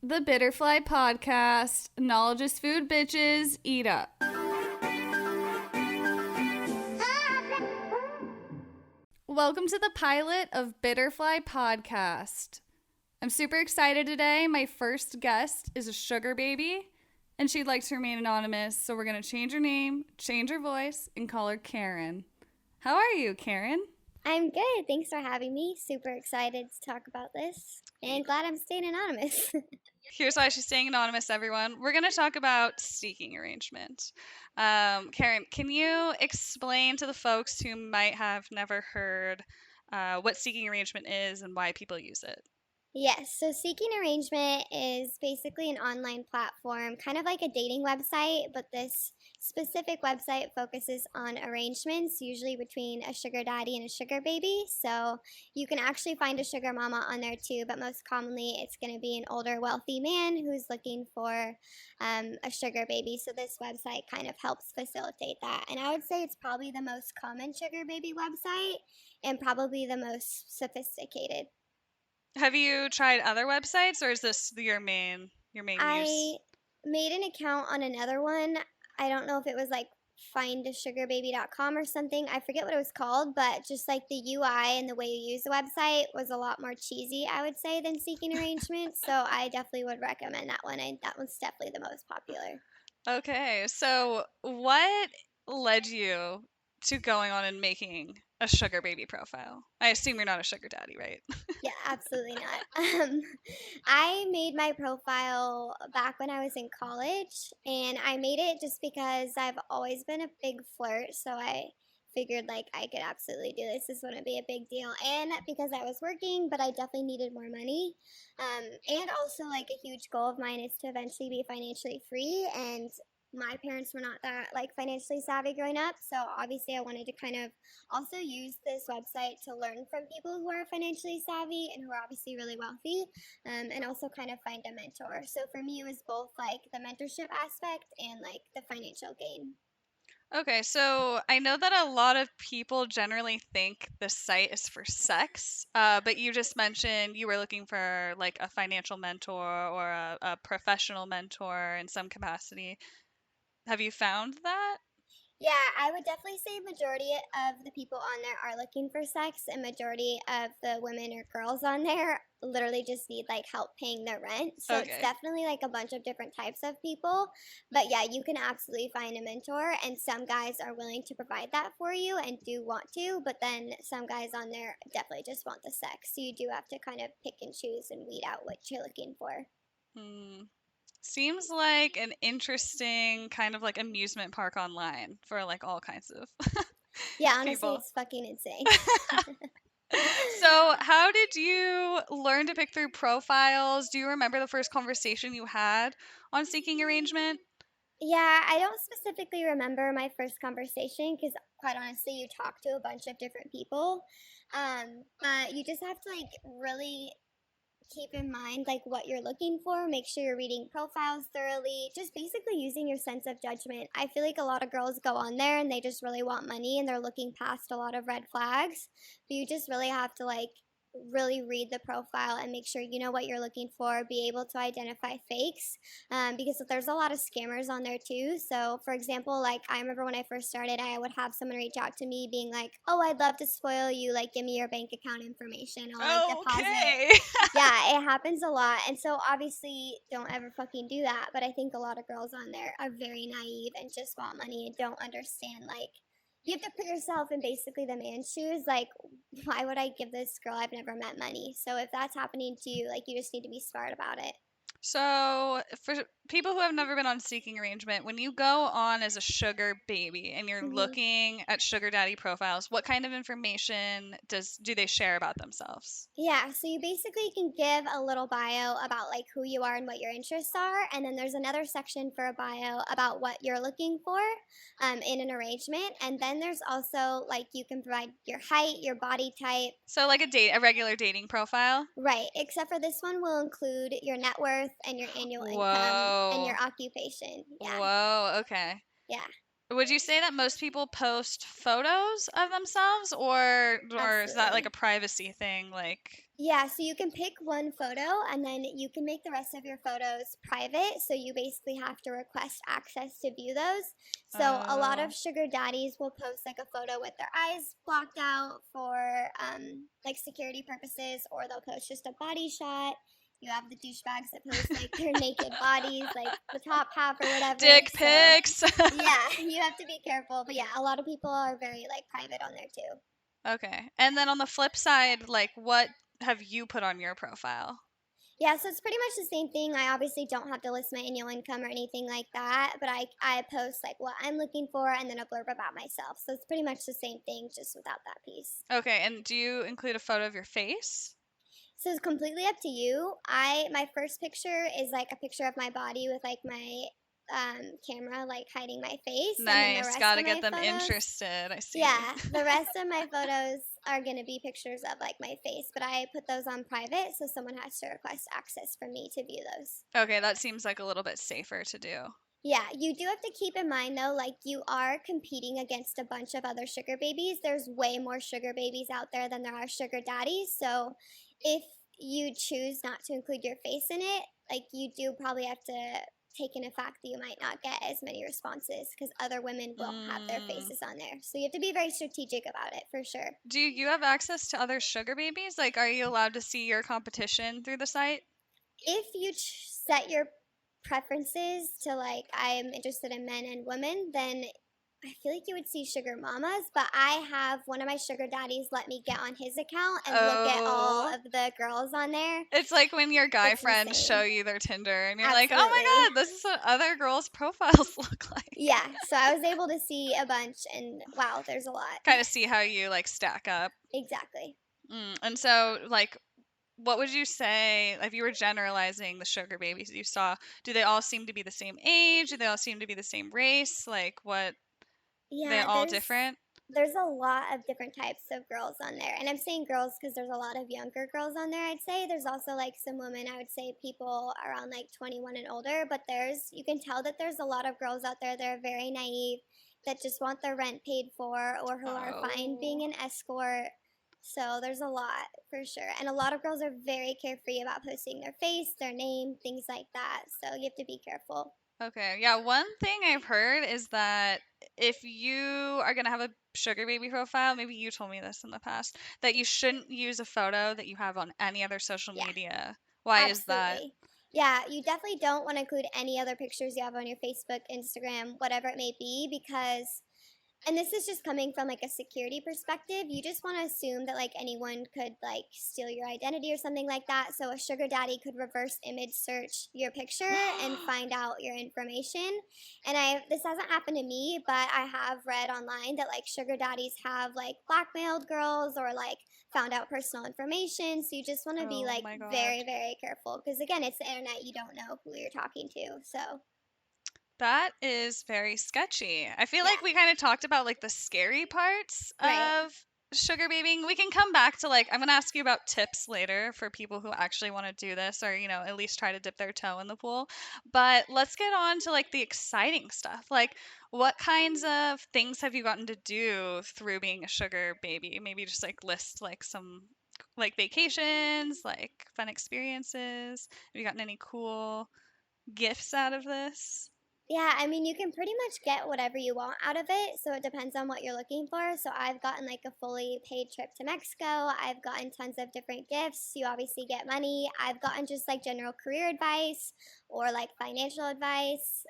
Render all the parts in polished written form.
The Bitterfly podcast. Knowledge is food, bitches. Eat up. Welcome to the pilot of Bitterfly podcast. I'm super excited today. My first guest is a sugar baby, and she'd like to remain anonymous, so we're going to change her name, change her voice, and call her Karen. How are you, Karen? I'm good. Thanks for having me. Super excited to talk about this and glad I'm staying anonymous. Here's why she's staying anonymous, everyone. We're going to talk about seeking arrangement. Karen, can you explain to the folks who might have never heard what seeking arrangement is and why people use it? Yes, so Seeking Arrangement is basically an online platform, kind of like a dating website, but this specific website focuses on arrangements, usually between a sugar daddy and a sugar baby. So you can actually find a sugar mama on there too, but most commonly it's going to be an older, wealthy man who's looking for a sugar baby. So this website kind of helps facilitate that. And I would say it's probably the most common sugar baby website and probably the most sophisticated. Have you tried other websites, or is this your main use? I made an account on another one. I don't know if it was like findasugarbaby.com or something. I forget what it was called, but just like the UI and the way you use the website was a lot more cheesy, I would say, than Seeking Arrangement. So I definitely would recommend that one. And that one's definitely the most popular. Okay, so what led you to going on and making a sugar baby profile? I assume you're not a sugar daddy, right? Yeah, absolutely not. I made my profile back when I was in college, and I made it just because I've always been a big flirt, so I figured like I could absolutely do this. This wouldn't be a big deal, and because I was working, but I definitely needed more money. And also like a huge goal of mine is to eventually be financially free, and my parents were not that like financially savvy growing up, so obviously I wanted to kind of also use this website to learn from people who are financially savvy and who are obviously really wealthy, and also kind of find a mentor. So for me, it was both like the mentorship aspect and like the financial gain. Okay, so I know that a lot of people generally think the site is for sex, but you just mentioned you were looking for like a financial mentor or a professional mentor in some capacity. Have you found that? Yeah, I would definitely say majority of the people on there are looking for sex, and majority of the women or girls on there literally just need like help paying their rent. So it's Okay. definitely like a bunch of different types of people. But yeah, you can absolutely find a mentor, and some guys are willing to provide that for you and do want to, but then some guys on there definitely just want the sex. So you do have to kind of pick and choose and weed out what you're looking for. Hmm. Seems like an interesting kind of like amusement park online for like all kinds of Yeah, honestly, people. it's fucking insane. So, how did you learn to pick through profiles? Do you remember the first conversation you had on seeking arrangement? Yeah, I don't specifically remember my first conversation because, quite honestly, you talk to a bunch of different people. But you just have to like really keep in mind like what you're looking for. Make sure you're reading profiles thoroughly. Just basically using your sense of judgment. I feel like a lot of girls go on there and they just really want money and they're looking past a lot of red flags. But you just really have to like really read the profile and make sure you know what you're looking for, be able to identify fakes, because there's a lot of scammers on there too. So for example, like I remember when I first started, I would have someone reach out to me being like, oh, I'd love to spoil you, like give me your bank account information, I'll like deposit. Okay. Yeah, it happens a lot. And so obviously don't ever fucking do that. But I think a lot of girls on there are very naive and just want money and don't understand like you have to put yourself in basically the man's shoes. Like, why would I give this girl I've never met money? So if that's happening to you, like you just need to be smart about it. So, for people who have never been on seeking arrangement, when you go on as a sugar baby and you're Hmm. looking at sugar daddy profiles, what kind of information do they share about themselves? Yeah, so you basically can give a little bio about like who you are and what your interests are, and then there's another section for a bio about what you're looking for in an arrangement, and then there's also like you can provide your height, your body type. So, like a regular dating profile? Right, except for this one will include your net worth and your annual income and Whoa. your occupation. Yeah, Whoa, okay. yeah, Would you say that most people post photos of themselves or is that like absolutely. a privacy thing like Yeah, so you can pick one photo and then you can make the rest of your photos private. So you basically have to request access to view those. So a lot Oh. of sugar daddies will post like a photo with their eyes blocked out for like security purposes, or they'll post just a body shot. You have the douchebags that post like their naked bodies, like the top half or whatever. Dick So pics. yeah, you have to be careful. But yeah, a lot of people are very like private on there too. Okay. And then on the flip side, like what have you put on your profile? Yeah, so it's pretty much the same thing. I obviously don't have to list my annual income or anything like that, but I post like what I'm looking for and then a blurb about myself. So it's pretty much the same thing, just without that piece. Okay, and do you include a photo of your face? So it's completely up to you. My first picture is like a picture of my body with like my camera like hiding my face, and then the Nice. rest Gotta of get my them photos, interested. I see. yeah, the rest of my photos are gonna be pictures of like my face, but I put those on private, so someone has to request access for me to view those. Okay, that seems like a little bit safer to do. Yeah, you do have to keep in mind though, like you are competing against a bunch of other sugar babies. There's way more sugar babies out there than there are sugar daddies. So if you choose not to include your face in it, like you do probably have to take in the fact that you might not get as many responses because other women will have their Mm. faces on there. So you have to be very strategic about it for sure. Do you have access to other sugar babies? Like, are you allowed to see your competition through the site? If you set your preferences to like I'm interested in men and women, then I feel like you would see sugar mamas, but I have one of my sugar daddies let me get on his account and look at all Oh. of the girls on there. It's like when your guy It's friends show insane. you their Tinder and you're like, oh Absolutely. my God, this is what other girls' profiles look like. Yeah, so I was able to see a bunch, and wow, there's a lot. Kind of see how you like stack up. Exactly. And so, like, what would you say if you were generalizing the sugar babies you saw? Do they all seem to be the same age? Do they all seem to be the same race? Like, what? They Yeah, all different? there's a lot of different types of girls on there. And I'm saying girls because there's a lot of younger girls on there, I'd say. There's also like some women, I would say people around like 21 and older, but you can tell that there's a lot of girls out there that are very naive, that just want their rent paid for, or who are fine being Oh. an escort. So there's a lot for sure. And a lot of girls are very carefree about posting their face, their name, things like that. So you have to be careful. Okay. Yeah, one thing I've heard is that if you are going to have a sugar baby profile, maybe you told me this in the past, that you shouldn't use a photo that you have on any other social Yeah. media. Why is that? Absolutely. Yeah, you definitely don't want to include any other pictures you have on your Facebook, Instagram, whatever it may be, because and this is just coming from like a security perspective, you just want to assume that like anyone could like steal your identity or something like that. So a sugar daddy could reverse image search your picture and find out your information. And I this hasn't happened to me, but I have read online that like sugar daddies have like blackmailed girls or like found out personal information. So you just want to be Oh like my God. very, very careful because again, it's the internet, you don't know who you're talking to. So That is very sketchy. I feel yeah, like we kind of talked about like the scary parts right. of sugar babying. We can come back to like I'm going to ask you about tips later for people who actually want to do this or at least try to dip their toe in the pool. But let's get on to like the exciting stuff. Like what kinds of things have you gotten to do through being a sugar baby? Maybe just like list like some like vacations, like fun experiences. Have you gotten any cool gifts out of this? Yeah, I mean, you can pretty much get whatever you want out of it. So it depends on what you're looking for. So I've gotten like a fully paid trip to Mexico. I've gotten tons of different gifts. You obviously get money. I've gotten just like general career advice or like financial advice.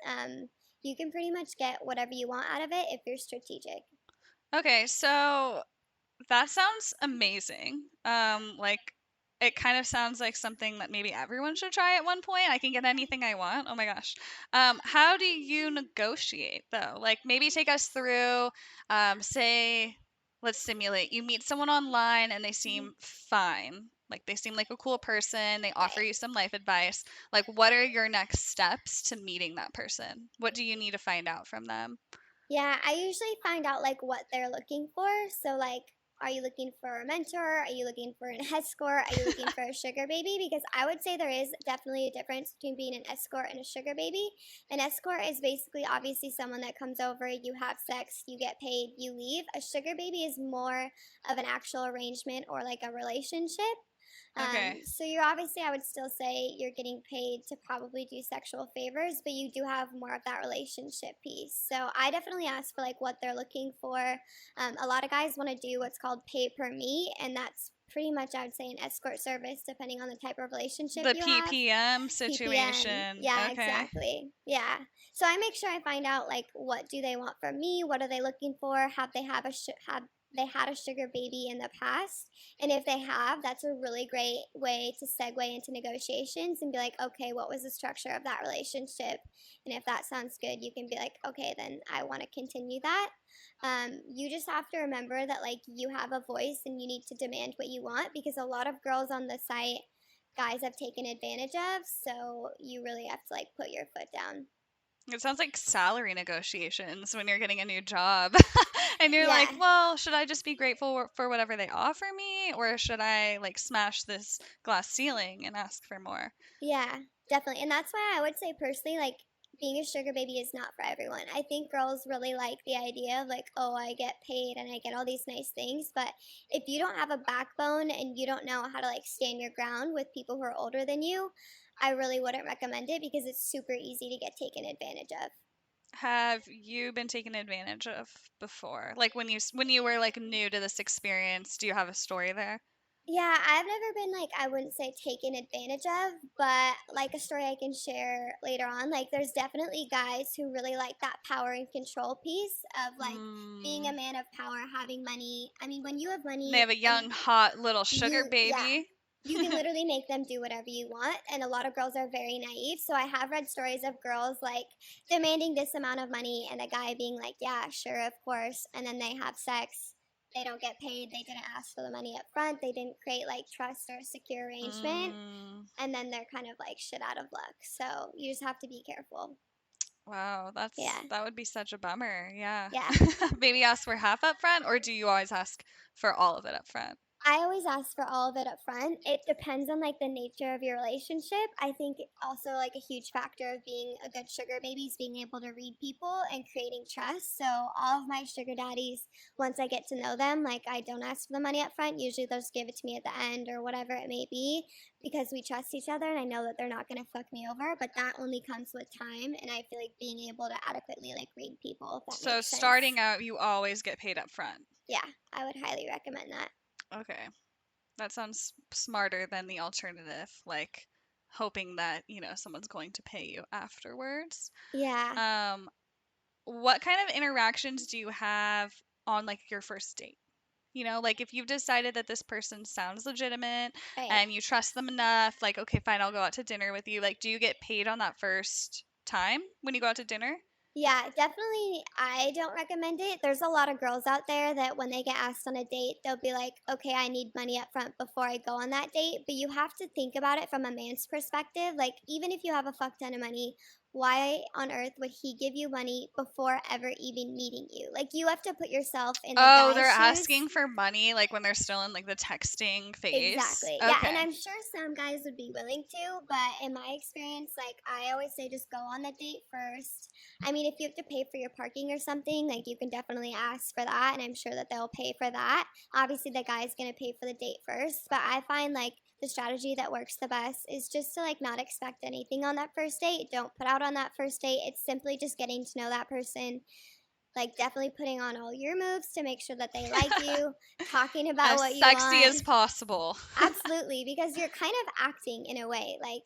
You can pretty much get whatever you want out of it if you're strategic. Okay, so that sounds amazing. Like it kind of sounds like something that maybe everyone should try at one point. I can get anything I want. Oh my gosh. How do you negotiate though? Like maybe take us through, say, let's simulate. You meet someone online and they Mhm. seem fine. Like they seem like a cool person. They offer Right. you some life advice. Like what are your next steps to meeting that person? What do you need to find out from them? Yeah, I usually find out like what they're looking for. So like are you looking for a mentor? Are you looking for an escort? Are you looking for a sugar baby? Because I would say there is definitely a difference between being an escort and a sugar baby. An escort is basically obviously someone that comes over, you have sex, you get paid, you leave. A sugar baby is more of an actual arrangement or like a relationship. Okay. So you're obviously, I would still say you're getting paid to probably do sexual favors, but you do have more of that relationship piece. So I definitely ask for like what they're looking for. A lot of guys want to do what's called pay per meet, and that's pretty much, I would say, an escort service, depending on the type of relationship The you have. PPM PPM. situation. Yeah, Okay. exactly. Yeah. So I make sure I find out like what do they want from me? What are they looking for? Have they had a sugar baby in the past? And if they have, that's a really great way to segue into negotiations and be like, okay, what was the structure of that relationship? And if that sounds good, you can be like, okay, then I want to continue that. You just have to remember that like you have a voice and you need to demand what you want, because a lot of girls on the site guys have taken advantage of, so you really have to like put your foot down. It sounds like salary negotiations when you're getting a new job. And you're Yeah. like, well, should I just be grateful for whatever they offer me? Or should I like smash this glass ceiling and ask for more? Yeah, definitely. And that's why I would say personally, like, being a sugar baby is not for everyone. I think girls really like the idea of like, oh, I get paid and I get all these nice things. But if you don't have a backbone and you don't know how to like stand your ground with people who are older than you, I really wouldn't recommend it, because it's super easy to get taken advantage of. Have you been taken advantage of before? Like when you were like new to this experience, do you have a story there? Yeah, I've never been like, I wouldn't say taken advantage of, but like a story I can share later on. Like, there's definitely guys who really like that power and control piece of like being a Mm. man of power, having money. I mean, when you have They money have a and young, hot little sugar yeah, baby. you can literally make them do whatever you want. And a lot of girls are very naive. So I have read stories of girls like demanding this amount of money and a guy being like, yeah, sure, of course. And then they have sex. They don't get paid. They didn't ask for the money up front. They didn't create like trust or a secure arrangement. Mm. And then they're kind of like shit out of luck. So you just have to be careful. Wow, Yeah. that would be such a bummer. Yeah. Yeah. Maybe ask for half up front, or do you always ask for all of it up front? I always ask for all of it up front. It depends on like the nature of your relationship. I think also like a huge factor of being a good sugar baby is being able to read people and creating trust. So all of my sugar daddies, once I get to know them, like I don't ask for the money up front. Usually they'll just give it to me at the end or whatever it may be, because we trust each other and I know that they're not gonna fuck me over. But that only comes with time, and I feel like being able to adequately like read people, if that So makes sense. starting out, you always get paid up front. Yeah, I would highly recommend that. Okay. That sounds smarter than the alternative, like hoping that, someone's going to pay you afterwards. Yeah. Um, what kind of interactions do you have on like your first date? Like if you've decided that this person sounds legitimate Right. and you trust them enough, like, okay, fine, I'll go out to dinner with you. Like, do you get paid on that first time when you go out to dinner? Yeah, definitely. I don't recommend it. There's a lot of girls out there that when they get asked on a date, they'll be like, okay, I need money up front before I go on that date. But you have to think about it from a man's perspective. Like, even if you have a fuck ton of money, why on earth would he give you money before ever even meeting you? Like, you have to put yourself in the Oh, they're guy's shoes. asking for money like when they're still in like the texting phase. Exactly. Yeah, and Okay. I'm sure some guys would be willing to, but in my experience, like I always say just go on the date first. I mean, if you have to pay for your parking or something, like you can definitely ask for that, and I'm sure that they'll pay for that. Obviously, the guy's going to pay for the date first, but I find like the strategy that works the best is just to like not expect anything on that first date. Don't put out on that first date. It's simply just getting to know that person, like definitely putting on all your moves to make sure that they like you, talking about As what you sexy as want. possible. Absolutely, because you're kind of acting in a way. Like,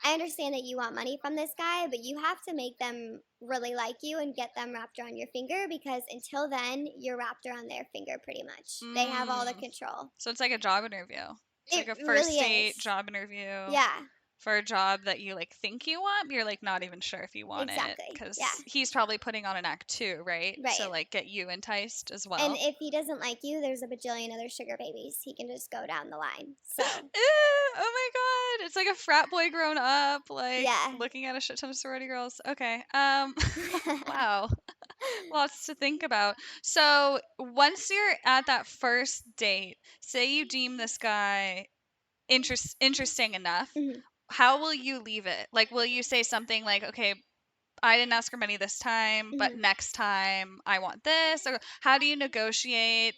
I understand that you want money from this guy, but you have to make them really like you and get them wrapped around your finger, because until then, you're wrapped around their finger pretty much. They have all the Mm. control. So it's like a job interview. It's It like a really first is. date job interview Yeah, for a job that you like think you want, but you're like not even sure if you want it exactly. Yeah, because he's probably putting on an act too, right? To right. like get you enticed as And well. if he doesn't like you, there's a bajillion other sugar babies. He can just go down the line. So, Ew, oh my god, it's like a frat boy grown up, like yeah. looking at a shit ton of sorority girls. Okay, wow, lots to think about. So once you're at that first date, say you deem this guy interesting enough, Mhm, how will you leave it? Like, will you say something like, okay, I didn't ask for money this time, but mhm. next time I want this? Or how do you negotiate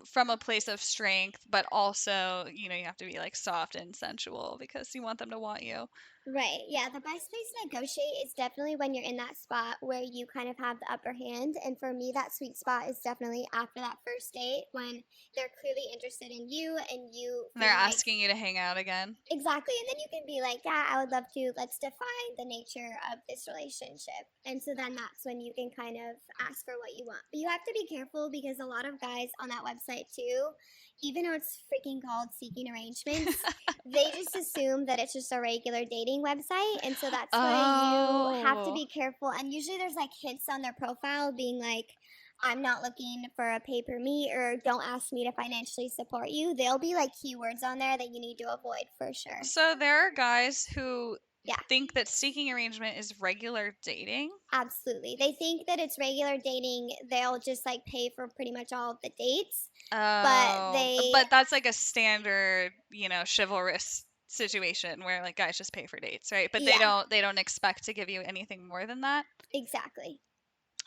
from a place of strength, but also, you know, you have to be like soft and sensual because you want them to want you. Right. Yeah. The best place to negotiate is definitely when you're in that spot where you kind of have the upper hand. And for me, that sweet spot is definitely after that first date when they're clearly interested in you and you And they're feel like asking you to hang out again. exactly. And then you can be like, yeah, I would love to. Let's define the nature of this relationship. And so then that's when you can kind of ask for what you want. But you have to be careful because a lot of guys on that website too, even though it's freaking called Seeking Arrangements, they just assume that it's just a regular dating website. And so that's why you have to Oh. be careful. And usually there's like hints on their profile being like, I'm not looking for a pay per meet or don't ask me to financially support you. There'll be like keywords on there that you need to avoid for sure. So there are guys who Yeah. think that seeking arrangement is regular dating. Absolutely. They think that it's regular dating. They'll just like pay for pretty much all of the dates. Oh, but that's like a standard, you know, chivalrous situation where like guys just pay for dates, right? But Yeah. they don't expect to give you anything more than that. Exactly.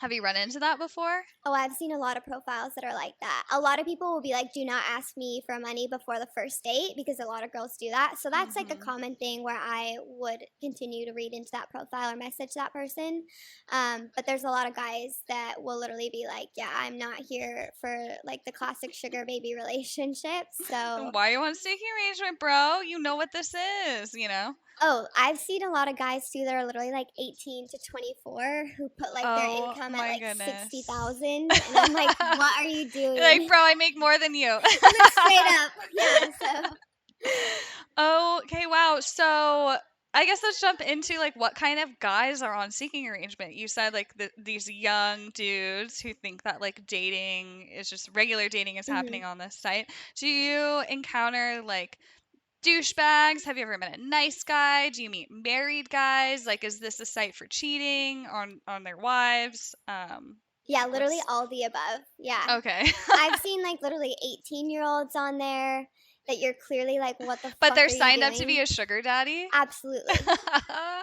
Have you run into that before? Oh, I've seen a lot of profiles that are like that. A lot of people will be like, do not ask me for money before the first date because a lot of girls do that. So that's like a common thing where I would continue to read into that profile or message that person. But there's a lot of guys that will literally be like, yeah, I'm not here for like the classic sugar baby relationship. So Why you want seeking arrangement, bro? You know what this is, you know? oh, I've seen a lot of guys too that are literally like 18 to 24 who put like their Oh income at my like goodness. 60,000 and I'm like, what are you doing? Like, bro, I make more than you. Like straight up. Yeah, so Okay, wow. So I guess let's jump into like what kind of guys are on seeking arrangement. You said like these young dudes who think that like dating is just regular dating is happening on this site. Do you encounter like douchebags? Have you ever met a nice guy? Do you meet married guys? Like, is this a site for cheating on their wives? yeah, literally What's all the above. Yeah. okay? I've seen like literally 18-year-olds on there that you're clearly like, what the But fuck they're are you signed up to doing? be a sugar daddy. Absolutely.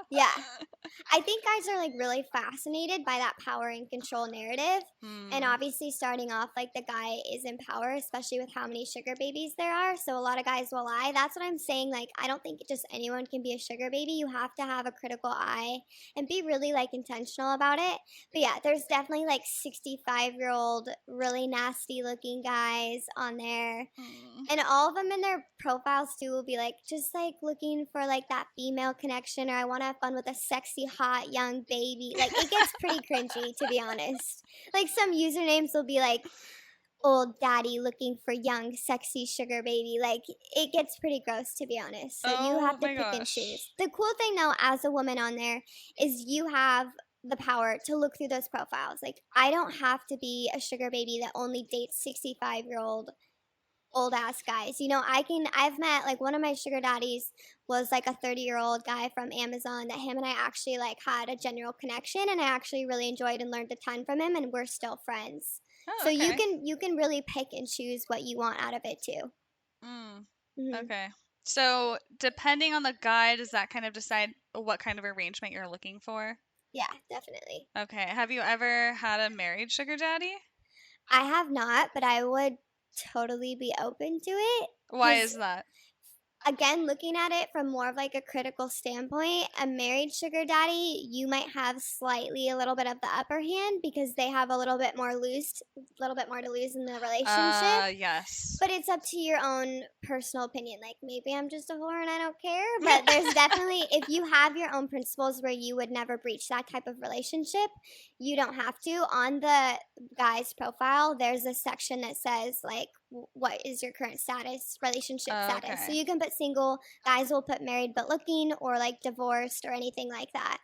Yeah. I think guys are like really fascinated by that power and control narrative. And Hmm. obviously, starting off, like the guy is in power, especially with how many sugar babies there are. So, a lot of guys will lie. That's what I'm saying. Like, I don't think just anyone can be a sugar baby. You have to have a critical eye and be really like intentional about it. But yeah, there's definitely like 65-year-old, really nasty looking guys on there. Hmm. And all of them in their profiles too will be like, just like looking for like that female connection, or I want to have fun with a sexy, hot, young baby. Like, it gets pretty cringy, to be honest. Like, some usernames will be like, old daddy looking for young, sexy sugar baby. Like, it gets pretty gross, to be honest. So, you Oh have to my pick and gosh. choose. The cool thing, though, as a woman on there, is you have the power to look through those profiles. Like, I don't have to be a sugar baby that only dates 65-year-old old ass guys. You know, I've met like one of my sugar daddies was like a 30-year-old guy from Amazon that him and I actually like had a general connection and I actually really enjoyed and learned a ton from him and we're still friends. Oh, So okay. you can really pick and choose what you want out of it too. Mm, Hmm. okay. So, depending on the guy, does that kind of decide what kind of arrangement you're looking for? Yeah, definitely. Okay. Have you ever had a married sugar daddy? I have not, but I would totally be open to it Why because is that? again, looking at it from more of like a critical standpoint, a married sugar daddy, you might have slightly a little bit of the upper hand because they have a little bit more to lose in the relationship. Yes. But it's up to your own personal opinion. Like, maybe I'm just a whore and I don't care. But there's definitely, if you have your own principles where you would never breach that type of relationship, you don't have to. On the guy's profile, there's a section that says, like, what is your current status, relationship status. So Okay. you can put single, guys will put married but looking, or like divorced or anything like that.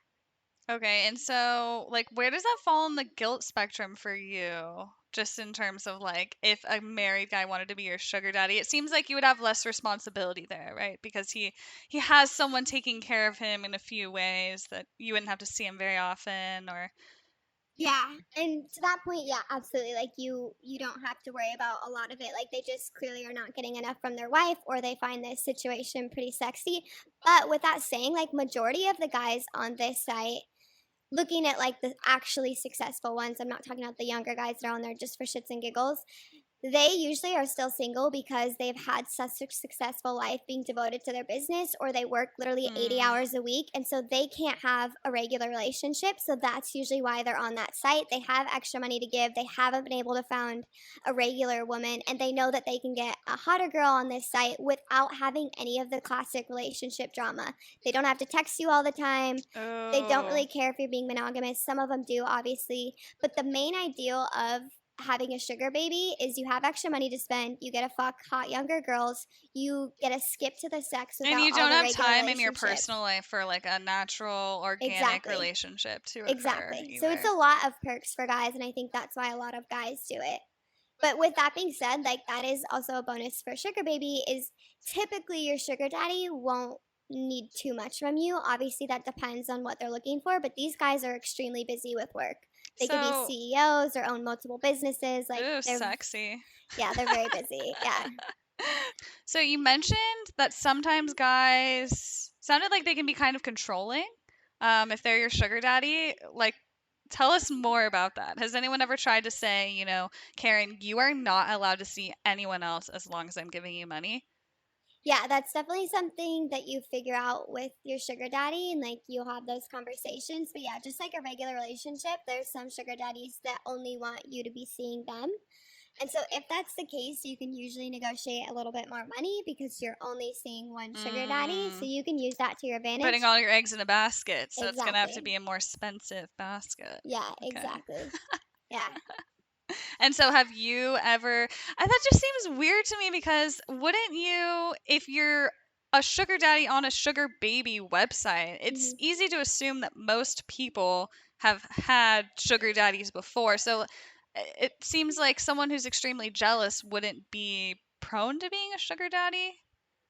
Okay. And so, like, where does that fall on the guilt spectrum for you? Just in terms of like, if a married guy wanted to be your sugar daddy, it seems like you would have less responsibility there, right? Because he has someone taking care of him in a few ways that you wouldn't have to see him very often, or Yeah, and to that point, yeah, absolutely. Like you don't have to worry about a lot of it. Like they just clearly are not getting enough from their wife, or they find this situation pretty sexy. But with that saying, like majority of the guys on this site, looking at like the actually successful ones, I'm not talking about the younger guys that are on there just for shits and giggles. They usually are still single because they've had such a successful life being devoted to their business, or they work literally 80 Mm. hours a week. And so they can't have a regular relationship. So that's usually why they're on that site. They have extra money to give. They haven't been able to find a regular woman. And they know that they can get a hotter girl on this site without having any of the classic relationship drama. They don't have to text you all the time. They don't Oh. really care if you're being monogamous. Some of them do, obviously. But the main ideal of having a sugar baby is you have extra money to spend, you get to fuck hot younger girls, you get to skip to the sex And without you all don't the have regular time in your relationships. personal life for like a natural, organic Exactly. relationship to occur Exactly. So it's either. a lot of perks for guys, and I think that's why a lot of guys do it. But with that being said, like that is also a bonus for sugar baby is typically your sugar daddy won't need too much from you. Obviously that depends on what they're looking for, but these guys are extremely busy with work. They could be So, CEOs or own multiple businesses. Like ooh, they're sexy. yeah, they're very busy. Yeah. So you mentioned that sometimes guys sounded like they can be kind of controlling, if they're your sugar daddy. Like, tell us more about that. Has anyone ever tried to say, Karen, you are not allowed to see anyone else as long as I'm giving you money? Yeah, that's definitely something that you figure out with your sugar daddy and like you'll have those conversations. But yeah, just like a regular relationship, there's some sugar daddies that only want you to be seeing them. And so if that's the case, you can usually negotiate a little bit more money because you're only seeing one sugar daddy. So Mm, you can use that to your putting advantage. all your eggs in a basket, so it's gonna have to Exactly. be a more expensive basket. Yeah, Okay. exactly. Yeah. And so have you ever that just seems weird to me because wouldn't you if you're a sugar daddy on a sugar baby website, it's Hmm. easy to assume that most people have had sugar daddies before. So it seems like someone who's extremely jealous wouldn't be prone to being a sugar daddy.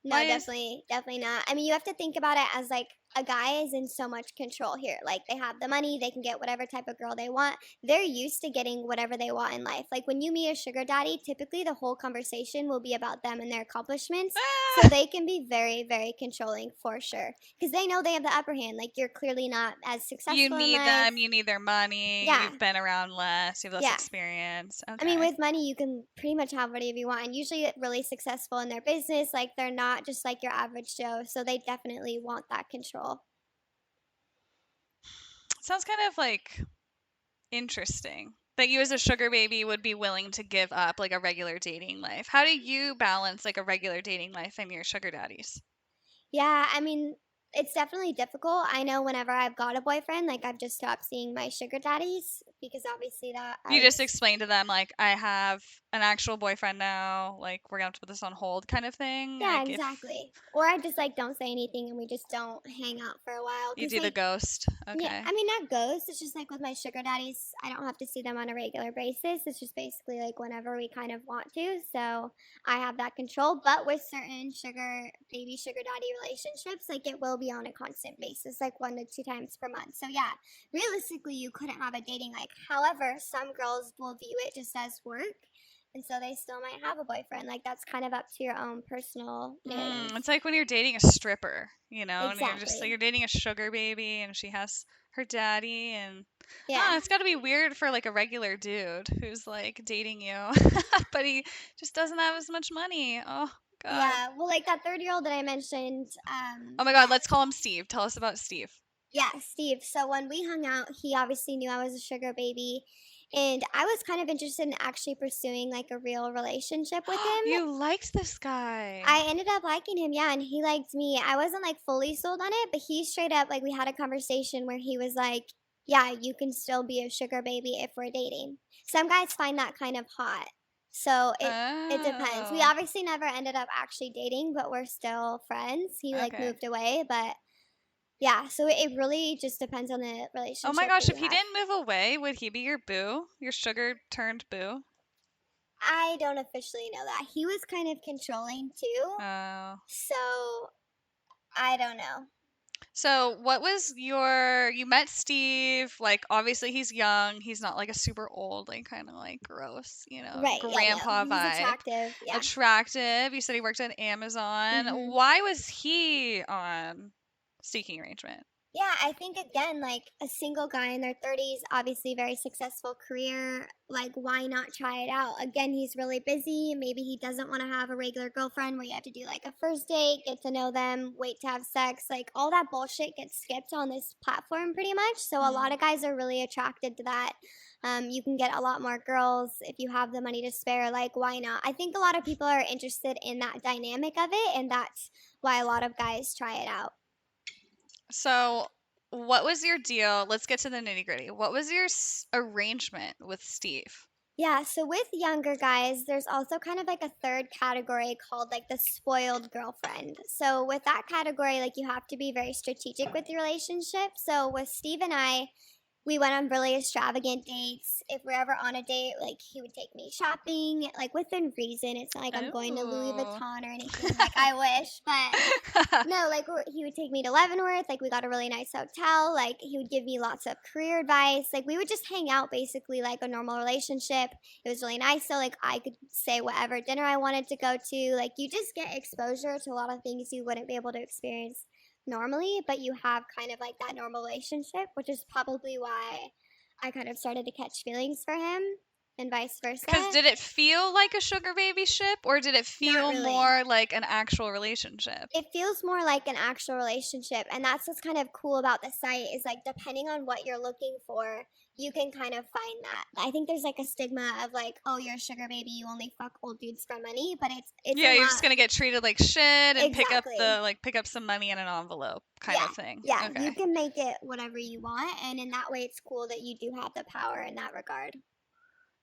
No, Why is definitely, definitely not. I mean, you have to think about it as like a guy is in so much control here. Like they have the money, they can get whatever type of girl they want. They're used to getting whatever they want in life. Like when you meet a sugar daddy, typically the whole conversation will be about them and their accomplishments. So ah, they can be very, very controlling for sure. Because they know they have the upper hand. Like you're clearly not as you successful in need life. them, you need their money, Yeah. you've been around less, you have less Yeah. experience. I mean, Okay. with money, you can pretty much have whatever you want, and usually get really successful in their business. Like they're not just like your average Joe, so they definitely want that control. Sounds kind of like interesting that you as a sugar baby would be willing to give up like a regular dating life. How do you balance like a regular dating life and your sugar daddies? Yeah, I mean, it's definitely difficult. I know whenever I've got a boyfriend, like I've just stopped seeing my sugar daddies because obviously that I You would. just explain to them like I have an actual boyfriend now, like we're gonna have to put this on hold kind of thing. Yeah, Like if exactly. Or I just like don't say anything and we just don't hang out for a while. you Cause do the like ghost. yeah, Okay. I mean, not ghosts. It's just like with my sugar daddies, I don't have to see them on a regular basis. It's just basically like whenever we kind of want to. So I have that control. But with certain baby sugar daddy relationships, like it will be on a constant basis, like 1 to 2 times per month. So yeah, realistically, you couldn't have a dating life. However, some girls will view it just as work. And so they still might have a boyfriend. Like that's kind of up to your own personal narrative. It's like when you're dating a stripper, and you're just like Exactly. you're dating a sugar baby and she has her daddy and Yeah. it's got to be weird for like a regular dude who's like dating you, but he just doesn't have as much money. Oh god. Yeah, well, like that third-year-old that I mentioned, Oh my god, that let's call him Steve. Tell us about Steve. yeah, Steve. So when we hung out, he obviously knew I was a sugar baby, and I was kind of interested in actually pursuing like a real relationship with him. You liked this guy. I ended up liking him, yeah, and he liked me. I wasn't like fully sold on it, but he straight up like we had a conversation where he was like, "Yeah, you can still be a sugar baby if we're dating." Some guys find that kind of hot. So it depends. We Oh. obviously never ended up actually dating, but we're still friends. He like Okay. moved away, but yeah, so it really just depends on the Oh my relationship that gosh, if you he have. didn't move away, would he be your boo? Your sugar turned boo? I don't officially know that. He was kind of controlling too. Oh. So I don't know. So, what was you met Steve, like obviously he's young, he's not like a super old, like kind of like gross, Right. Yeah, no. grandpa He's vibe. attractive. Yeah. Attractive. You said he worked at Amazon. Mhm. Why was he on Seeking Arrangement? Yeah, I think again, like a single guy in their 30s, obviously very successful career. Like, why not try it out? Again, he's really busy. Maybe he doesn't want to have a regular girlfriend where you have to do like a first date, get to know them, wait to have sex. Like, all that bullshit gets skipped on this platform pretty much. So, a lot of guys are really attracted to that. You can get a lot more girls if you have the money to spare. Like, why not? I think a lot of people are interested in that dynamic of it, and that's why a lot of guys try it out. So, what was your deal? Let's get to the nitty gritty. What was your arrangement with Steve? Yeah, so with younger guys, there's also kind of like a third category called like the spoiled girlfriend. So with that category, like you have to be very strategic with your relationship. So with Steve and I, we went on really extravagant dates. If we're ever on a date, like he would take me shopping, like within reason. It's not like I'm going to Louis Vuitton or anything. Like I wish, but no, like he would take me to Leavenworth. Like we got a really nice hotel. Like he would give me lots of career advice. Like we would just hang out basically like a normal relationship. It was really nice. So like I could say whatever dinner I wanted to go to. Like you just get exposure to a lot of things you wouldn't be able to experience normally, but you have kind of like that normal relationship, which is probably why I kind of started to catch feelings for him and vice versa. Because did it feel like a sugar baby ship or did it feel really. more like an actual relationship? It feels more like an actual relationship, and that's what's kind of cool about the site is like depending on what you're looking for, you can kind of find that. I think there's like a stigma of like, oh, you're a sugar baby, you only fuck old dudes for money, but it's yeah, you're just gonna get treated like shit and Exactly. pick up some money in an envelope kind of thing. Yeah, Okay. you can make it whatever you want, and in that way, it's cool that you do have the power in that regard.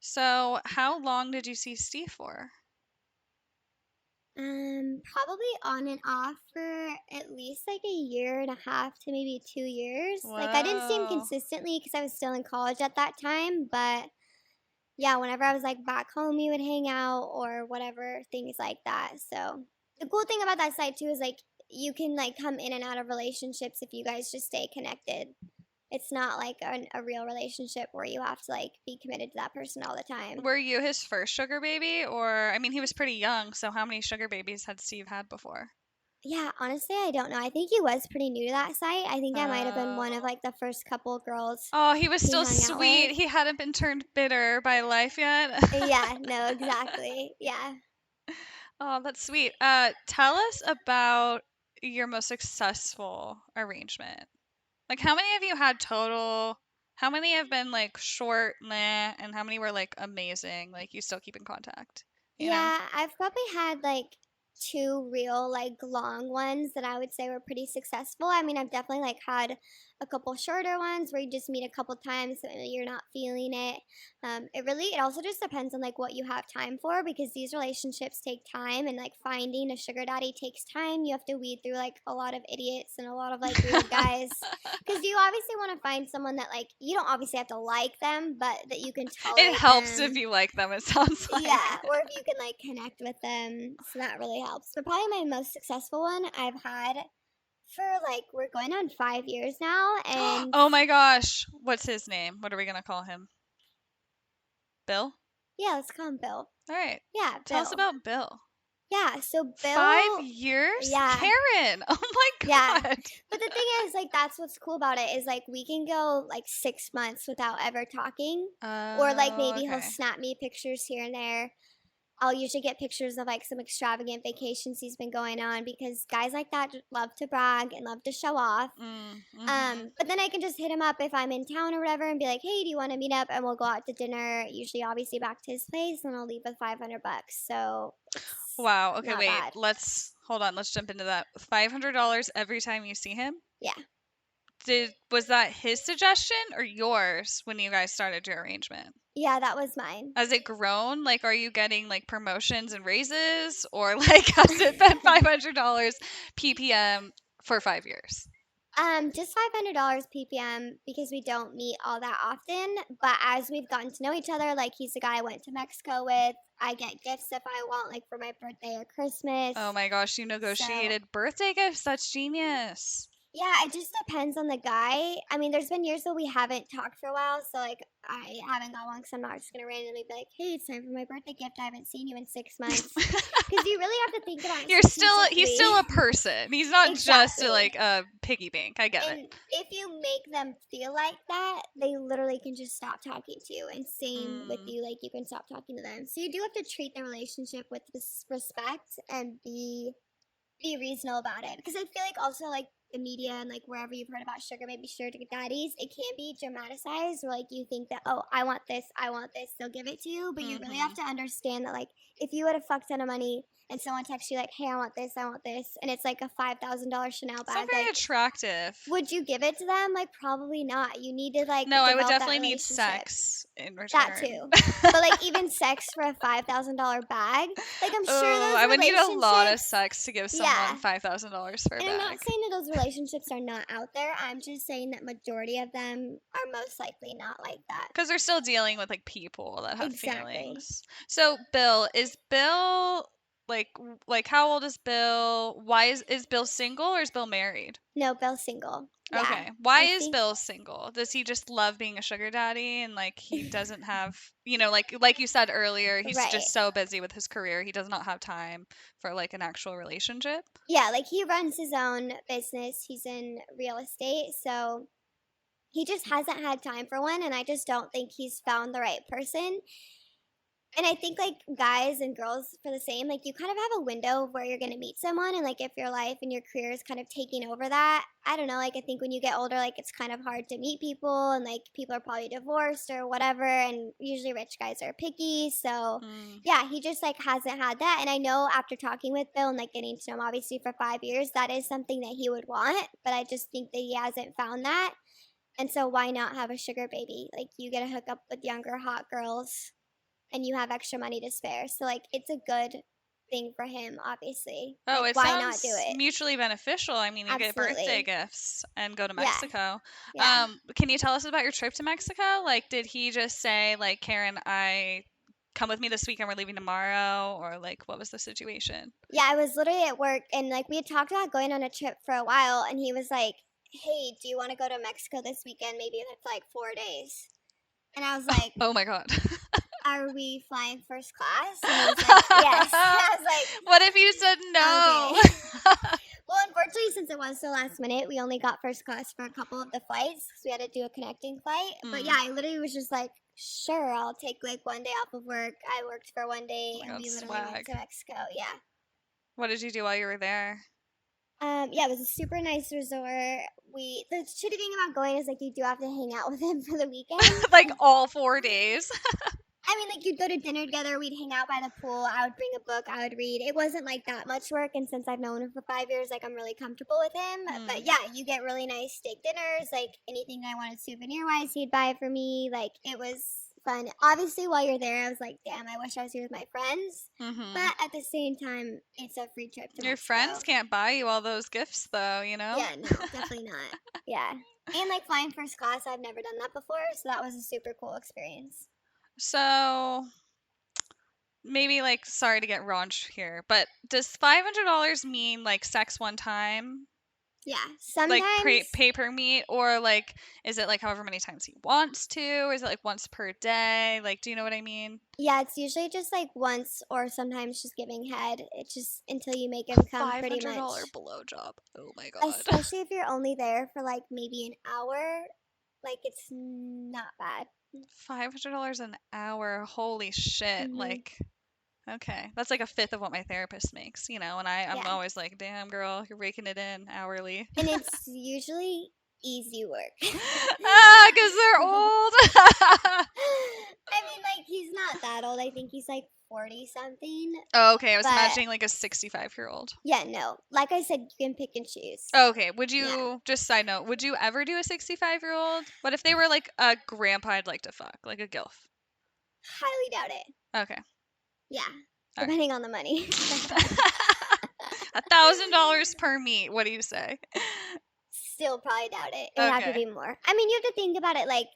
So, how long did you see Steve for? Probably on and off for at least like a year and a half to maybe 2 years. Like I didn't see him Whoa. consistently because I was still in college at that time, but yeah, whenever I was like back home, we would hang out or whatever, things like that. So the cool thing about that site too is like you can like come in and out of relationships if you guys just stay connected. It's not like a real relationship where you have to like be committed to that person all the time. Were you his first sugar baby? Or, I mean, he was pretty young, so how many sugar babies had Steve had before? Yeah, honestly, I don't know. I think he was pretty new to that site. I think I might have been one of like the first couple girls. Oh, he was he still hung out sweet. with. He hadn't been turned bitter by life yet. Yeah, no, exactly. Yeah. Oh, that's sweet. Tell us about your most successful arrangement. Like, how many have you had total? How many have been like short, meh, and how many were like amazing? Like, you still keep in contact? You know? Yeah, I've probably had like two real like long ones that I would say were pretty successful. I mean, I've definitely like had a couple shorter ones where you just meet a couple times and you're not feeling it. It also just depends on like what you have time for because these relationships take time and like finding a sugar daddy takes time. You have to weed through like a lot of idiots and a lot of like weird guys because you obviously want to find someone that like you don't obviously have to like them, but that you can tolerate. It helps them. if you like them, it sounds like. Yeah, or if you can like connect with them, so that really helps. But probably my most successful one I've had for like we're going on 5 years now, and Oh my gosh. What's his name? What are we going to call him? Bill? yeah, let's call him Bill. All right. Yeah, Bill. Tell us about Bill. Yeah, so Bill. 5 years? Yeah. Karen. Oh my God. Yeah. But the thing is, like, that's what's cool about it is like we can go like 6 months without ever talking, or like maybe he'll snap me pictures here and there. I'll usually get pictures of like some extravagant vacations he's been going on because guys like that love to brag and love to show off. But then I can just hit him up if I'm in town or whatever and be like, hey, do you want to meet up? And we'll go out to dinner, usually obviously back to his place, and I'll leave with $500. So wow. Okay, wait. bad. Let's jump into that. $500 every time you see him? Yeah. Was that his suggestion or yours when you guys started your arrangement? Yeah, that was mine. Has it grown? Like, are you getting like promotions and raises, or like has it been $500 ppm for 5 years? Just $500 ppm because we don't meet all that often. But as we've gotten to know each other, like he's the guy I went to Mexico with. I get gifts if I want, like for my birthday or Christmas. Oh my gosh, you negotiated birthday gifts. That's genius. Yeah, it just depends on the guy. I mean, there's been years where we haven't talked for a while, so like I haven't got one because I'm not just gonna randomly be like, "Hey, it's time for my birthday gift. I haven't seen you in 6 months." Because you really have to think about it He's strategically. still a person. He's not just Exactly. like a piggy bank. I get it. And if you make them feel like that, they literally can just stop talking to you. And same with Mm. you, like you can stop talking to them. So you do have to treat the relationship with respect and be reasonable about it, because I feel like also like the media and like wherever you've heard about sugar daddies, it can be dramatized where like you think that, oh, I want this, they'll give it to you, but you really have to understand that like if you had a fuck ton of money and someone texts you like, hey, I want this, and it's like a $5,000 Chanel It's bag, not very like attractive. would you give it to them? Like probably not. You need to like No, I would develop that definitely need relationship. sex in return. That too. But like even sex for a $5,000 bag, like I'm sure those I would need a lot of relationships. sex to give someone Yeah. $5,000 for a And I'm not bag. saying that those relationships are not out there. I'm just saying that majority of them are most likely not like that. Because they're still dealing with like people that have Exactly. feelings. So is Bill like how old is Bill? Why is Bill single or is Bill married? No, Bill's single. Yeah. Okay. Why I is think Bill single? Does he just love being a sugar daddy and like he doesn't have, like you said earlier, he's right. just so busy with his career, he does not have time for like an actual relationship? Yeah, like he runs his own business. He's in real estate, so he just hasn't had time for one, and I just don't think he's found the right person. And I think like guys and girls for the same, like you kind of have a window where you're gonna meet someone, and like if your life and your career is kind of taking over that, I don't know, like I think when you get older, like it's kind of hard to meet people, and like people are probably divorced or whatever, and usually rich guys are picky. So yeah, he just like hasn't had that. And I know after talking with Bill and like getting to know him obviously for 5 years, that is something that he would want, but I just think that he hasn't found that. And so why not have a sugar baby? Like you get to hook up with younger hot girls and you have extra money to spare. So like it's a good thing for him, obviously. Oh, Like it why not do sounds it? mutually beneficial. I mean, you get birthday Absolutely. gifts and go to Yeah. Mexico. Yeah. Can you tell us about your trip to Mexico? Like, did he just say, like, Karen, come with me this weekend, we're leaving tomorrow? Or, like, what was the situation? Yeah, I was literally at work and like we had talked about going on a trip for a while, and he was like, hey, do you want to go to Mexico this weekend? Maybe it's like 4 days. And I was like, Oh my God. are we flying first class? And he was like, yes. I was like, what if you said no? okay. Well, unfortunately, since it was so last minute, we only got first class for a couple of the flights because we had to do a connecting flight. But yeah, I literally was just like, sure, I'll take like one day off of work. I worked for one day, Oh my and God, we literally went swag. to Mexico. Yeah. What did you do while you were there? Yeah, it was a super nice resort. The shitty thing about going is like you do have to hang out with him for the weekend. like all 4 days? I mean, like you'd go to dinner together, we'd hang out by the pool, I would bring a book, I would read. It wasn't like that much work, and since I've known him for 5 years, like I'm really comfortable with him. But yeah, you get really nice steak dinners, like anything I wanted souvenir wise, he'd buy it for me. Like it was fun. Obviously, while you're there, I was like, damn, I wish I was here with my friends. But at the same time, it's a free trip to Your Mexico. friends can't buy you all those gifts, though, you know? Yeah, no, definitely not. Yeah. And like flying first class, I've never done that before, so that was a super cool experience. So maybe like sorry to get raunchy here, but does $500 mean like sex one time? Yeah, sometimes Like pay per meet, or like is it like however many times he wants to, or is it like once per day? Like, do you know what I mean? yeah, it's usually just like once or sometimes just giving head. It's just until you make him come pretty much. $500 blowjob. Oh my God. Especially if you're only there for like maybe an hour, like it's not bad. $500 an hour. Holy shit. Like, okay. That's like a fifth of what my therapist makes, you know, and I'm Yeah. always like, damn, girl, you're raking it in hourly. And it's usually easy work. Because they're old. I mean, like, he's not that old. I think he's like 40 something. Oh, okay. I was imagining like a 65-year-old. Yeah, no. Like I said, you can pick and choose. Okay. Would you, just side note, would you ever do a 65-year-old? What if they were like a grandpa I'd like to fuck, like a GILF? Highly doubt it. Okay. Yeah. All Depending on the money. $1,000 per meet. What do you say? Still probably doubt it. It would have to be more. I mean, you have to think about it like,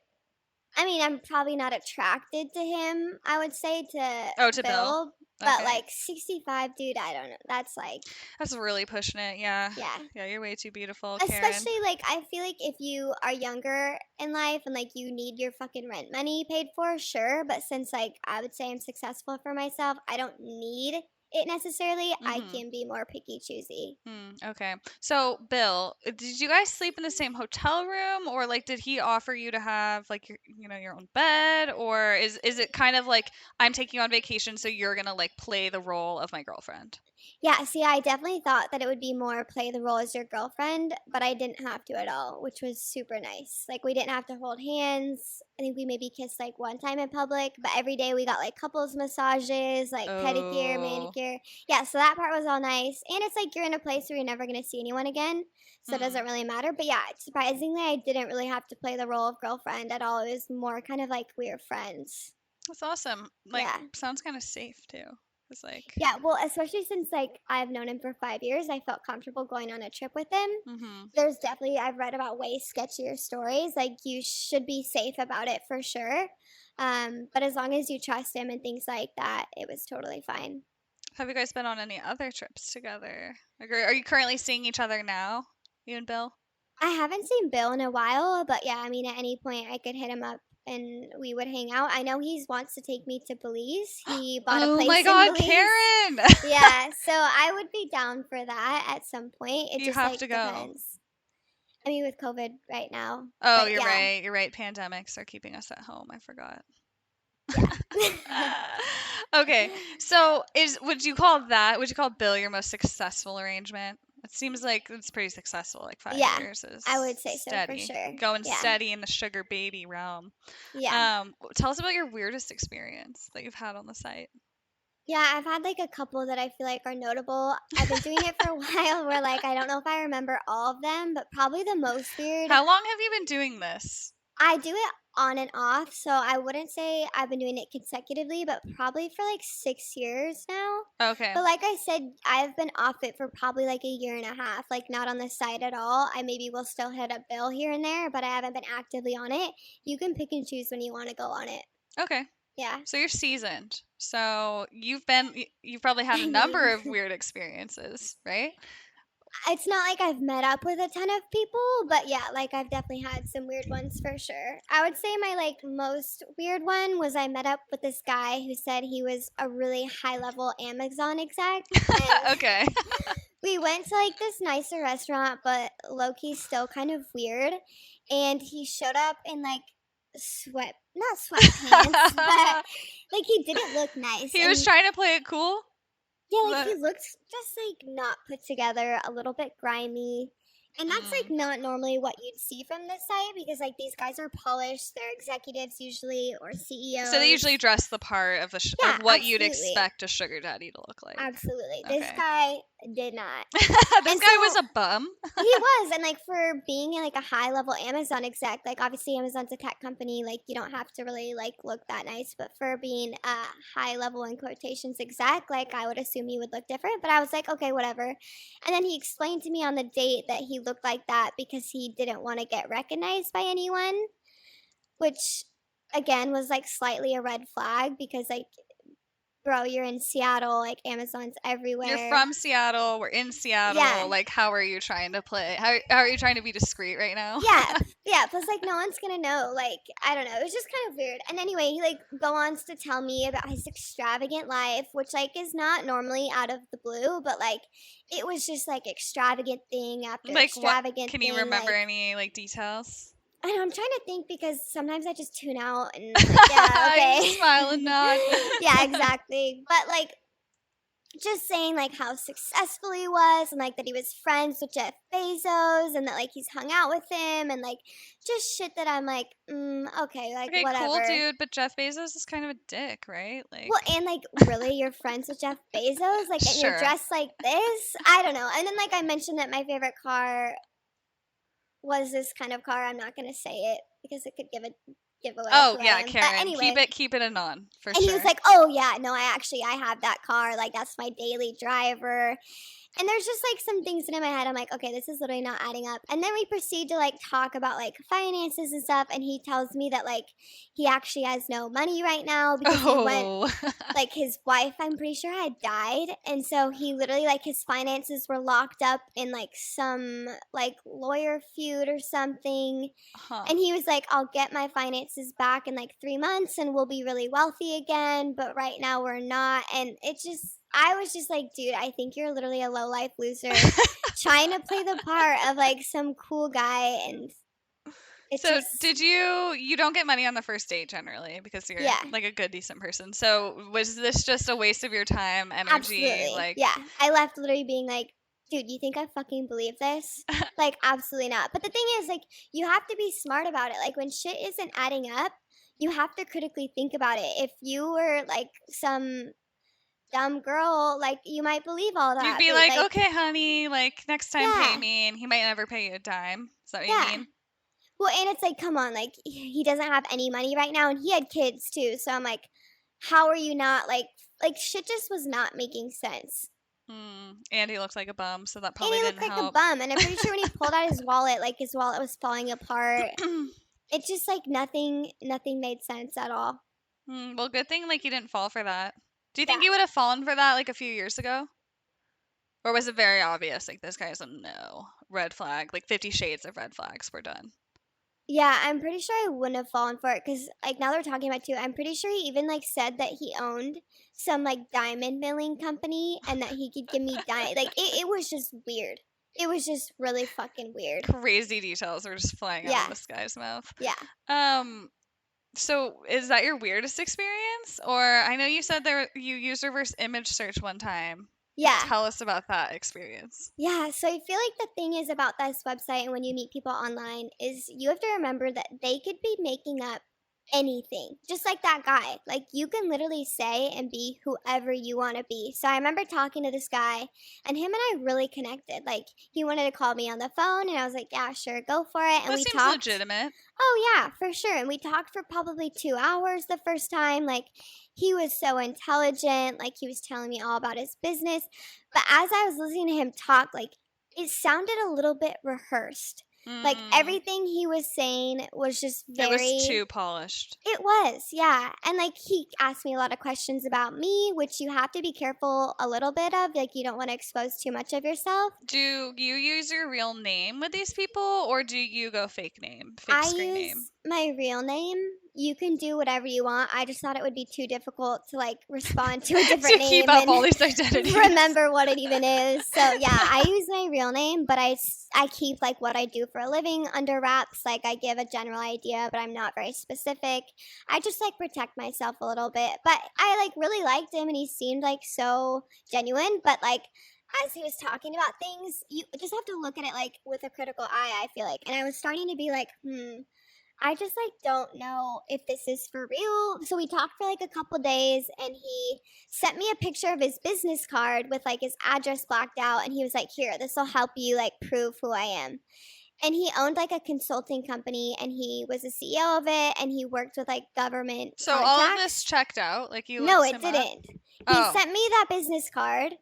I mean, I'm probably not attracted to him, I would say, to Bill. But Okay. like 65, dude, I don't know. That's like, That's really pushing it. Yeah. yeah. Yeah, you're way too beautiful, Karen. Especially like I feel like if you are younger in life and like you need your fucking rent money paid for, sure. But since like I would say I'm successful for myself, I don't need it necessarily. I Mhm. can be more picky choosy. Okay. So, Bill, did you guys sleep in the same hotel room, or like did he offer you to have like your own bed, or is it kind of like I'm taking you on vacation, so you're gonna like play the role of my girlfriend? Yeah, see, I definitely thought that it would be more play the role as your girlfriend, but I didn't have to at all, which was super nice. Like, we didn't have to hold hands. I think we maybe kissed like one time in public, but every day we got like couples massages, like pedicure, Oh. manicure. Yeah, so that part was all nice. And it's like you're in a place where you're never going to see anyone again, so it doesn't really matter. But yeah, surprisingly, I didn't really have to play the role of girlfriend at all. It was more kind of like we were friends. That's awesome. Like, Yeah. sounds kind of safe too. It's like. Yeah, well, especially since like I've known him for 5 years, I felt comfortable going on a trip with him. Mhm. There's definitely I've read about way sketchier stories. Like you should be safe about it for sure. But as long as you trust him and things like that, it was totally fine. Have you guys been on any other trips together? Like, are you currently seeing each other now, you and Bill? I haven't seen Bill in a while, but yeah, I mean, at any point I could hit him up and we would hang out. I know he wants to take me to Belize. He bought a Oh place my in God, Belize. Karen! Yeah, so I would be down for that at some point. It You just have like to go. depends. I mean, with COVID right now. Oh, But you're yeah, right. You're right. Pandemics are keeping us at home. I forgot. yeah. Okay, so would you call Bill your most successful arrangement? It seems like it's pretty successful. Like five Yeah, years is I would say so for steady, sure. going Yeah, steady in the sugar baby realm. yeah. Tell us about your weirdest experience that you've had on the site. Yeah, I've had like a couple that I feel like are notable. I've been doing it for a while where like I don't know if I remember all of them, but probably the most weird. How long have you been doing this? I do it on and off, so I wouldn't say I've been doing it consecutively, but probably for like 6 years now. Okay. But like I said, I've been off it for probably like a year and a half, like not on the site at all. I maybe will still hit a bill here and there, but I haven't been actively on it. You can pick and choose when you want to go on it. Okay. Yeah. So you're seasoned. So you've probably had a I number mean, of weird experiences, right? it's not like I've met up with a ton of people, but yeah, like I've definitely had some weird ones for sure. I would say my like most weird one was I met up with this guy who said he was a really high level Amazon exec, and Okay. we went to like this nicer restaurant, but Loki's still kind of weird. And he showed up in like not sweatpants, but like he didn't look nice. He was And trying to play it cool. yeah, like But, he looked just like not put together, a little bit grimy. And that's like not normally what you'd see from this site because like these guys are polished, they're executives usually or CEOs. So they usually dress the part of Yeah, of what you'd absolutely. expect a sugar daddy to look like. Absolutely. Okay. This guy did not. This And guy so- was a bum. He was, and like for being in like a high level Amazon exec, like obviously Amazon's a tech company, like you don't have to really like look that nice, but for being a high level in quotations exec, like I would assume he would look different, but I was like, okay, whatever. And then he explained to me on the date that he looked like that because he didn't want to get recognized by anyone, which again was like slightly a red flag because like bro, you're in Seattle, like Amazon's everywhere. You're from Seattle. We're in Seattle. Yeah. Like, how are you trying to play? How are you trying to be discreet right now? Yeah. Plus, like, no one's gonna know. Like, I don't know. It was just kind of weird. And anyway, he like go on to tell me about his extravagant life, which like is not normally out of the blue, but like it was just like extravagant thing after Like, extravagant. Can you thing, remember like, any like details? I know, I'm trying to think because sometimes I just tune out and like, yeah, okay. I'm smiling nod. Yeah, exactly. But like just saying like how successful he was and like that he was friends with Jeff Bezos and that like he's hung out with him and like just shit that I'm like, okay, like Okay, whatever. cool, dude. But Jeff Bezos is kind of a dick, right? Like, Well, and like really, you're friends with Jeff Bezos, like, and Sure. you're dressed like this. I don't know. And then like I mentioned that my favorite car was this kind of car. I'm not gonna say it because it could give away. oh who I yeah, am. But Karen. anyway, Keep it anon for and sure. he was like, "Oh yeah, no, I have that car. Like that's my daily driver." And there's just like some things in my head. I'm like, okay, this is literally not adding up. And then we proceed to like talk about like finances and stuff. And he tells me that like he actually has no money right now because he went, Oh. like his wife, I'm pretty sure, had died. And so he literally, like, his finances were locked up in like some like lawyer feud or something. Huh. And he was like, I'll get my finances back in like 3 months and we'll be really wealthy again. But right now we're not. And it just, I was just like, dude, I think you're literally a low life loser trying to play the part of like some cool guy. And it So just, did you don't get money on the first date generally because you're Yeah. like a good, decent person. So was this just a waste of your time, energy? absolutely. Like, Yeah. I left literally being like, dude, you think I fucking believe this? Like, absolutely not. But the thing is, like, you have to be smart about it. Like, when shit isn't adding up, you have to critically think about it. If you were like some dumb girl, like, you might believe all that. you'd be but, like, okay, honey, like next time pay Yeah. me, and he might never pay you a dime. Is that what Yeah. you mean? Well, and it's like, come on, like, he doesn't have any money right now, and he had kids too. So I'm like, how are you not like shit just was not making sense. And he looked like a bum, so that And probably he didn't looked like a help. bum. And I'm pretty sure when he pulled out his wallet, like his wallet was falling apart. It's just like nothing made sense at all. Well, good thing like you didn't fall for that. Do you think Yeah. you would have fallen for that like a few years ago? Or was it very obvious? Like, this guy's a no. Red flag. Like 50 shades of red flags. We're done. Yeah, I'm pretty sure I wouldn't have fallen for it because, like, now they're talking about it too. I'm pretty sure he even like said that he owned some like diamond milling company and that he could give me diamond. Like, it was just weird. It was just really fucking weird. Crazy details are just flying out Yeah. of this guy's mouth. Yeah. So is that your weirdest experience? Or I know you said you used reverse image search one time. Yeah. Tell us about that experience. Yeah, so I feel like the thing is about this website and when you meet people online is you have to remember that they could be making up anything, just like that guy. Like, you can literally say and be whoever you want to be. So I remember talking to this guy, and him and I really connected. Like, he wanted to call me on the phone, and I was like, yeah, sure, go for it. And That we seems talked. legitimate. Oh, yeah, for sure. And we talked for probably 2 hours the first time. Like, he was so intelligent. Like, he was telling me all about his business. But as I was listening to him talk, like, it sounded a little bit rehearsed. Like, everything he was saying was just very. It was too polished. It was, yeah. And, like, he asked me a lot of questions about me, which you have to be careful a little bit of. Like, you don't want to expose too much of yourself. Do you use your real name with these people, or do you go fake name, fake I screen use name? my real name. You can do whatever you want. I just thought it would be too difficult to like respond to a different To name keep up and all these identities. remember what it even is. So yeah, I use my real name, but I keep like what I do for a living under wraps. Like, I give a general idea, but I'm not very specific. I just like protect myself a little bit. But I like really liked him, and he seemed like so genuine. But like, as he was talking about things, you just have to look at it like with a critical eye, I feel like. And I was starting to be like, I just like don't know if this is for real. So we talked for like a couple days, and he sent me a picture of his business card with like his address blacked out, and he was like, "Here, this will help you like prove who I am." And he owned like a consulting company, and he was a CEO of it, and he worked with like government So contracts. all of this checked out? Like, you No, looked it him up? didn't. Oh. He sent me that business card,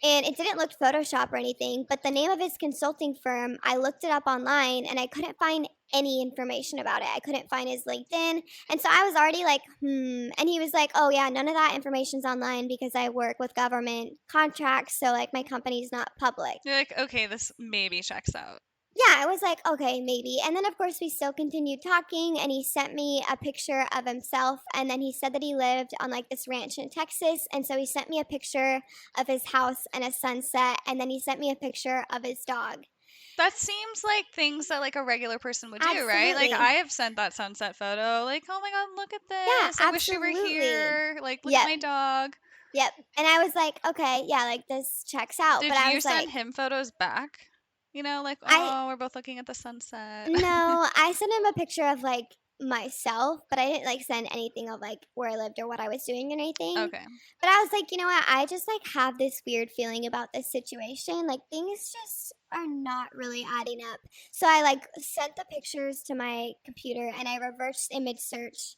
and it didn't look Photoshop or anything, but the name of his consulting firm, I looked it up online, and I couldn't find any information about it. I couldn't find his LinkedIn. And so I was already like, And he was like, oh, yeah, none of that information's online because I work with government contracts. So, like, my company's not public. You're like, okay, this maybe checks out. Yeah, I was like, okay, maybe. And then, of course, we still continued talking, and he sent me a picture of himself. And then he said that he lived on like this ranch in Texas. And so he sent me a picture of his house and a sunset. And then he sent me a picture of his dog. That seems like things that like a regular person would do, right? Like, Absolutely. I have sent that sunset photo. Like, oh my god, look at this. Yeah, I wish you were absolutely. here. Like, look Yep. at my dog. Yep. And I was like, okay, yeah, like this checks out. Did but I you was send like, him photos back? You know, like, I- oh, we're both looking at the sunset. no, I sent him a picture of like myself, but I didn't like send anything of like where I lived or what I was doing or anything. Okay. But I was like, you know what? I just like have this weird feeling about this situation. Like, things just are not really adding up. So I like sent the pictures to my computer, and I reverse image search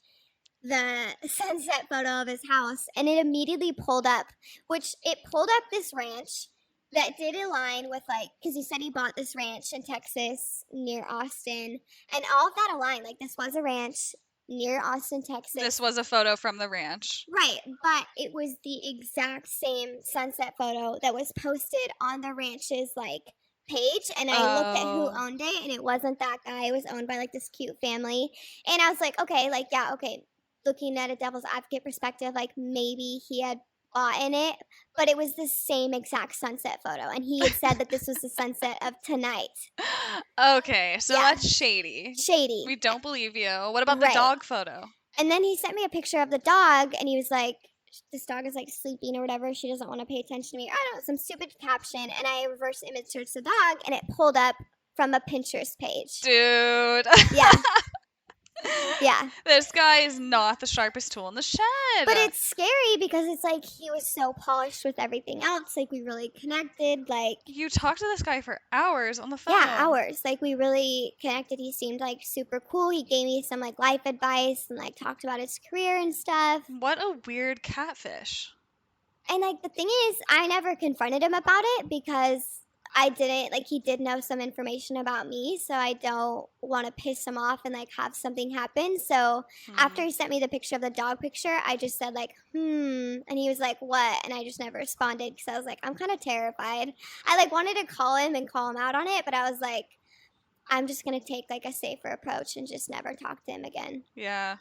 the sunset photo of his house, and it immediately pulled up, which it pulled up this ranch. that did align with, like, because he said he bought this ranch in Texas near Austin, and all of that aligned. Like, this was a ranch near Austin, Texas. This was a photo from the ranch. Right, but it was the exact same sunset photo that was posted on the ranch's, like, page, and I looked at who owned it, and it wasn't that guy. It was owned by, like, this cute family, and I was like, okay, like, yeah, okay, looking at a devil's advocate perspective, like, maybe he had bought in it, but it was the same exact sunset photo, and he had said that this was the sunset of tonight. Okay, so Yeah. that's shady. Shady. We don't believe you. What about the dog photo? And then he sent me a picture of the dog, and he was like, this dog is like sleeping or whatever. She doesn't want to pay attention to me. I don't know, some stupid caption. And I reverse image searched the dog, and it pulled up from a Pinterest page. Dude. Yeah. Yeah. This guy is not the sharpest tool in the shed. But it's scary because it's like he was so polished with everything else. Like, we really connected. Like, you talked to this guy for hours on the phone. Yeah, hours. Like, we really connected. He seemed like super cool. He gave me some like life advice and like talked about his career and stuff. What a weird catfish. And like, the thing is, I never confronted him about it because I didn't, like, he did know some information about me, so I don't want to piss him off and like have something happen. So after he sent me the picture of the dog picture, I just said like, and he was like, what? And I just never responded because I was like, I'm kind of terrified. I like wanted to call him and call him out on it, but I was like, I'm just going to take like a safer approach and just never talk to him again. Yeah.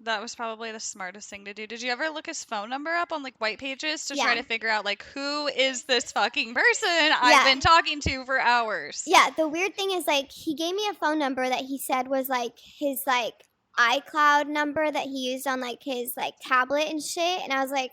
That was probably the smartest thing to do. Did you ever look his phone number up on like white pages to try to figure out like who is this fucking person I've been talking to for hours? Yeah, the weird thing is like he gave me a phone number that he said was like his like iCloud number that he used on like his like tablet and shit, and I was like,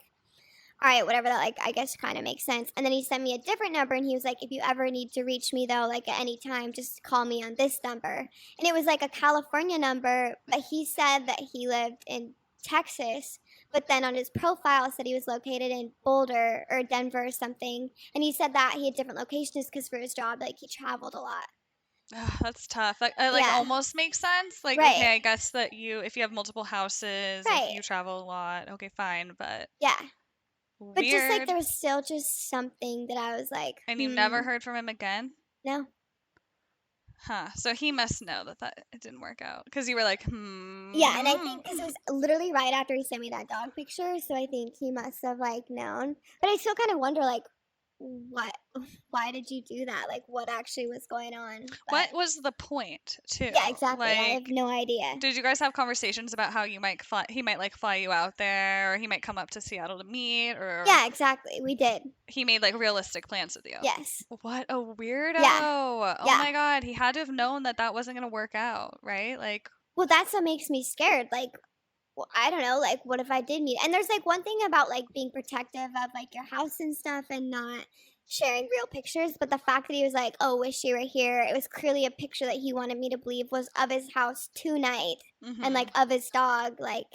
all right, whatever, that like I guess kind of makes sense. And then he sent me a different number, and he was like, if you ever need to reach me though, like at any time, just call me on this number. And it was like a California number, but he said that he lived in Texas, but then on his profile said he was located in Boulder or Denver or something. And he said that he had different locations because for his job, like he traveled a lot. That's tough. That almost makes sense. Like, okay, I guess that if you have multiple houses, like, you travel a lot. Okay, fine, but yeah. Weird. But just like there was still just something that I was like. And you never heard from him again? No. Huh. So he must know that it didn't work out because you were like, Yeah, and I think because it was literally right after he sent me that dog picture, so I think he must have like known. But I still kind of wonder like, why did you do that? Like, what actually was going on? What was the point, too? Yeah, exactly. Like, I have no idea. Did you guys have conversations about how he might fly you out there, or he might come up to Seattle to meet, or yeah, exactly. We did. He made like realistic plans with you. Yes. What a weirdo! Yeah. Oh my god, he had to have known that wasn't gonna work out, right? Like, well, that's what makes me scared. Like, well, I don't know, like, what if I did meet? And there's, like, one thing about, like, being protective of, like, your house and stuff and not sharing real pictures, but the fact that he was like, oh, wish you were here, it was clearly a picture that he wanted me to believe was of his house tonight and, like, of his dog, like.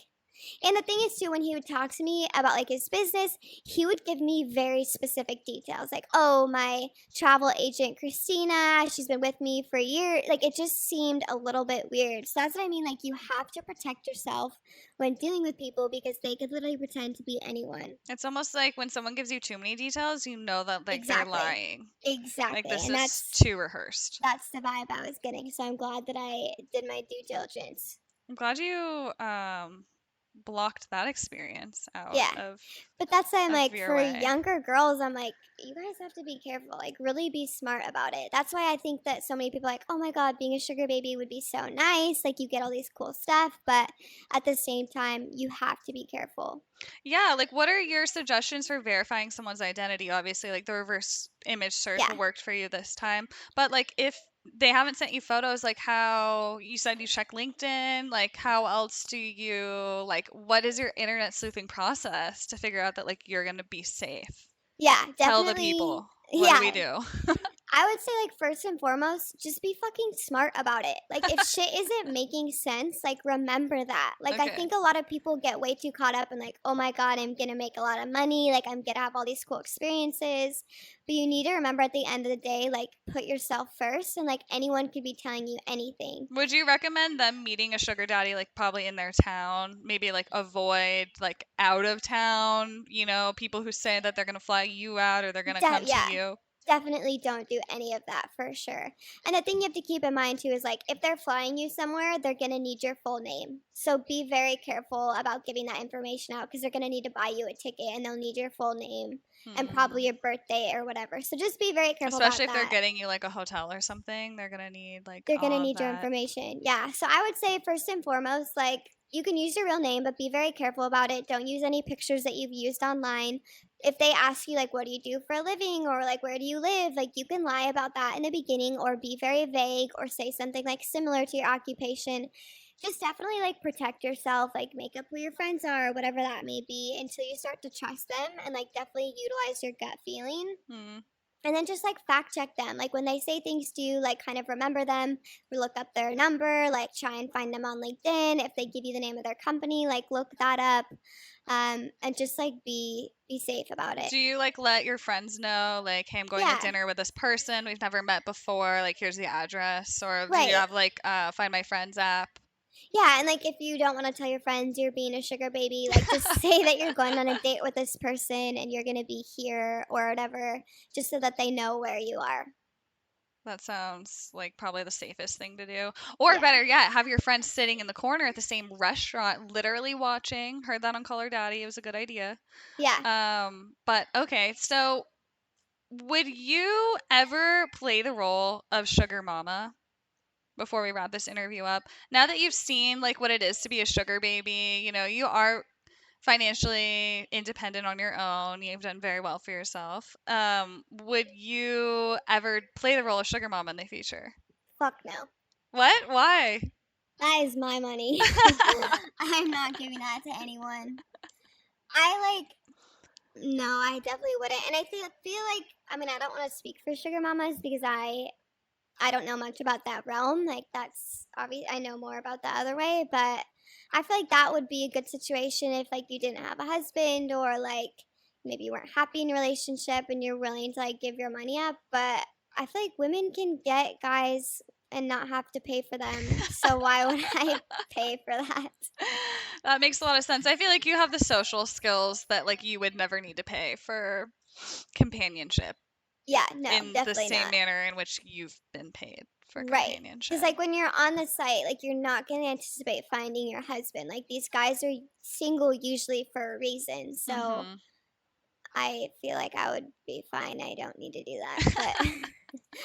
And the thing is, too, when he would talk to me about, like, his business, he would give me very specific details. Like, oh, my travel agent, Christina, she's been with me for a year. Like, it just seemed a little bit weird. So that's what I mean. Like, you have to protect yourself when dealing with people because they could literally pretend to be anyone. It's almost like when someone gives you too many details, you know that, like, they're lying. Exactly. Like, this and is too rehearsed. That's the vibe I was getting. So I'm glad that I did my due diligence. I'm glad you, blocked that experience out but that's why I'm like, for way. younger girls, I'm like, you guys have to be careful, like really be smart about it. That's why I think that so many people are like, oh my god, being a sugar baby would be so nice, like you get all these cool stuff, but at the same time you have to be careful. Yeah, like what are your suggestions for verifying someone's identity? Obviously, like the reverse image search worked for you this time, but like if they haven't sent you photos, like how you said you check LinkedIn, like how else do you, like what is your internet sleuthing process to figure out that like you're going to be safe? Yeah, definitely. Tell the people. What do we do? I would say, like, first and foremost, just be fucking smart about it. Like, if shit isn't making sense, like, remember that. Like, I Okay. think a lot of people get way too caught up in, like, oh my God, I'm gonna make a lot of money. Like, I'm gonna have all these cool experiences. But you need to remember at the end of the day, like, put yourself first, and, like, anyone could be telling you anything. Would you recommend them meeting a sugar daddy, like probably in their town? Maybe like avoid like out of town, people who say that they're going to fly you out or they're going to come to Yeah, you. definitely don't do any of that for sure. And the thing you have to keep in mind too is like if they're flying you somewhere, they're gonna need your full name. So be very careful about giving that information out because they're gonna need to buy you a ticket and they'll need your full name and Hmm. probably your birthday or whatever. So just be very careful Especially about if they're that. getting you like a hotel or something, they're going to need like They're gonna all of need your that. information. Yeah. So I would say first and foremost, like you can use your real name, but be very careful about it. Don't use any pictures that you've used online. If they ask you like what do you do for a living or like where do you live, like you can lie about that in the beginning or be very vague or say something like similar to your occupation. Just definitely like protect yourself, like make up who your friends are, whatever that may be, until you start to trust them and like definitely utilize your gut feeling. Hmm. And then just like fact check them. Like when they say things to you, like kind of remember them, or look up their number, like try and find them on LinkedIn. If they give you the name of their company, like look that up. And just like be safe about it. Do you like let your friends know, like, hey, I'm going to Yeah, dinner with this person. We've never met before. Like, here's the address. Or do you right. have like Find My Friends app? Yeah, and like if you don't want to tell your friends you're being a sugar baby, like just say that you're going on a date with this person and you're gonna be here or whatever, just so that they know where you are. That sounds like probably the safest thing to do. Or Yeah. better yet, have your friends sitting in the corner at the same restaurant, literally watching. Heard that on Color Daddy. It was a good idea. Yeah. But okay, so would you ever play the role of sugar mama before we wrap this interview up? Now that you've seen like what it is to be a sugar baby, you are financially independent on your own. You've done very well for yourself. Would you ever play the role of sugar mama in the future? Fuck no. What? Why? That is my money. I'm not giving that to anyone. I like no, I definitely wouldn't. And I feel like I mean I don't want to speak for sugar mamas because I don't know much about that realm. Like that's obvious. I know more about the other way, but I feel like that would be a good situation if like you didn't have a husband or like maybe you weren't happy in a relationship and you're willing to like give your money up. But I feel like women can get guys and not have to pay for them. So why would I pay for that? That makes a lot of sense. I feel like you have the social skills that like you would never need to pay for companionship Yeah, no, in the definitely same not. manner in which you've been paid for Right. Because, companionship. like, when you're on the site, like, you're not going to anticipate finding your husband. Like, these guys are single usually for a reason. So Mhm. I feel like I would be fine. I don't need to do that. But